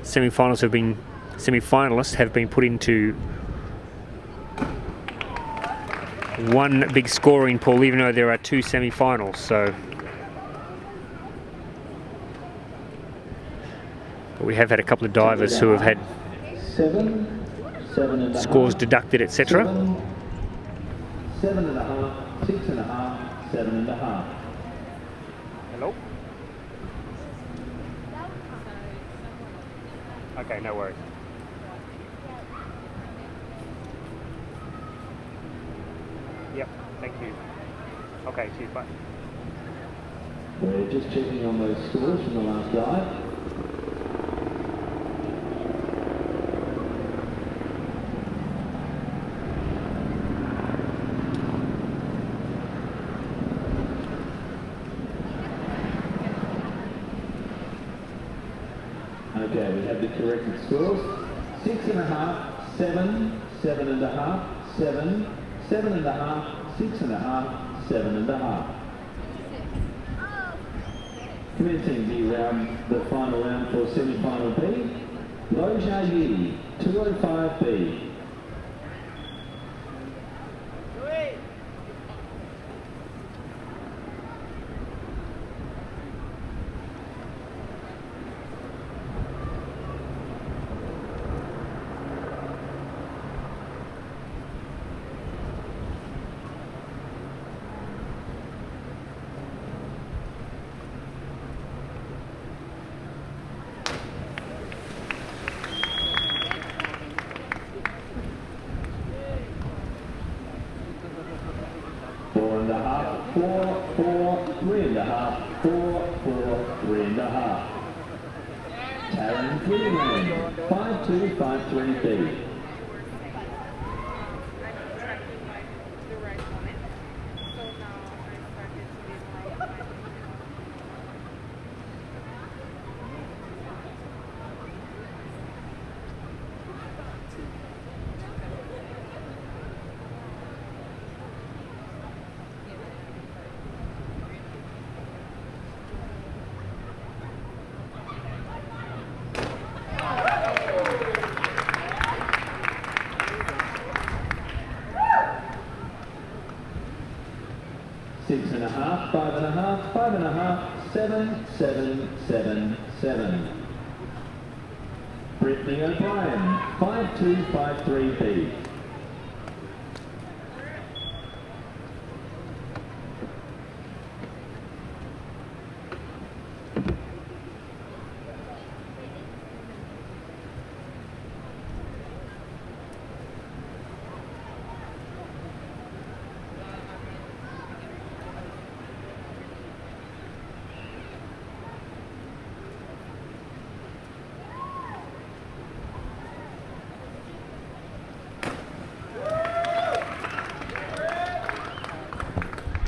semi-finalists have been put into one big scoring pool, even though there are two semi-finals. So but we have had a couple of divers who have had scores deducted, etc. 7.5, 6.5, 7.5. Hello? Okay, no worries. Yep, thank you. Okay, cheers, bye. We're just checking on those scores from the last dive. Okay, we have the corrected scores. 6.5, 7, 7.5, 7, 7.5, 6.5, 7.5. Commencing the final round for semi-final B, Lo Jia, 205B. Four and a half, 4, 4, 3.5, 4, 4, 3.5. Taryn Greenland, 5253B. Six and a half, 5.5, 5.5, 7, 7, 7, 7. Brittany O'Brien, 5253B.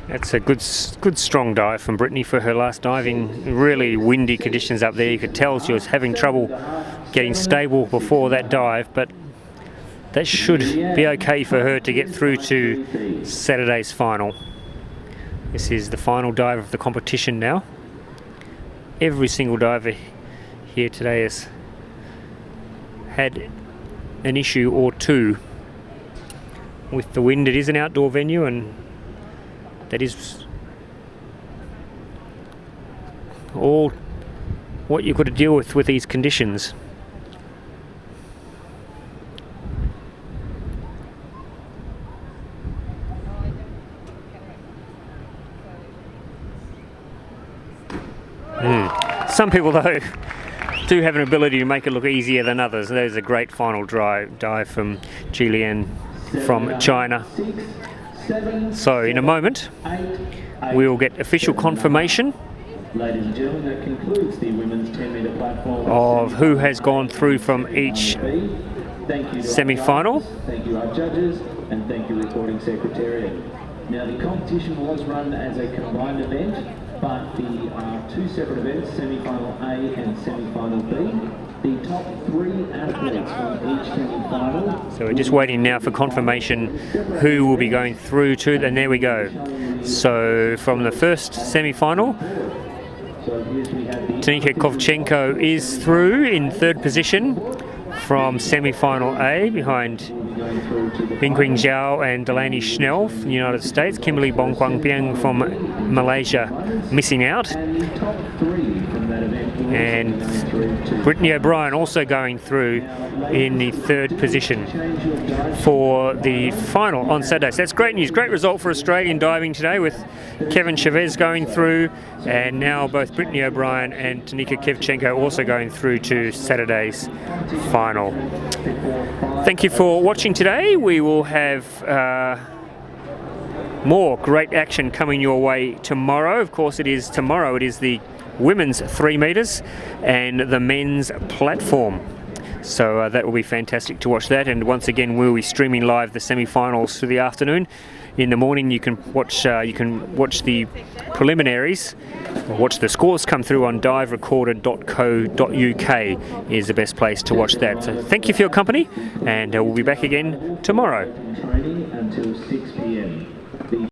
That's a good strong dive from Brittany for her last dive in really windy conditions up there. You could tell she was having trouble getting stable before that dive, but that should be okay for her to get through to Saturday's final. This is the final dive of the competition now. Every single diver here today has had an issue or two with the wind. It is an outdoor venue, and that is all what you've got to deal with these conditions. Some people, though, do have an ability to make it look easier than others. There's a great final dive from Julian from China. So in a moment we'll get official confirmation Ladies and gentlemen, that concludes the women's 10-metre platform of who has gone through from each Thank you to semi-final. our judges, thank you our judges, and thank you recording secretariat. Now the competition was run as a combined event, but the two separate events, semi-final A and semi-final B. The top 3 athletes from each semi-final. So we're just waiting now for confirmation who will be going through to, and there we go. So from the first semi-final, Tanika Kovchenko is through in 3rd position from semi-final A behind Bingqing Zhao and Delaney Schnell from the United States. Kimberly Bongquangpiang from Malaysia missing out. And Brittany O'Brien also going through in the 3rd position for the final on Saturday. So that's great news. Great result for Australian diving today with Kevin Chavez going through, and now both Brittany O'Brien and Tanika Kovchenko also going through to Saturday's final. Thank you for watching today. We will have more great action coming your way tomorrow. Of course, tomorrow it is the women's 3 metres and the men's platform. So that will be fantastic to watch that. And once again, we'll be streaming live the semi-finals through the afternoon. In the morning, you can watch the preliminaries, watch the scores come through on diverecorder.co.uk is the best place to watch that. So thank you for your company, and we'll be back again tomorrow. Training until 6 p.m.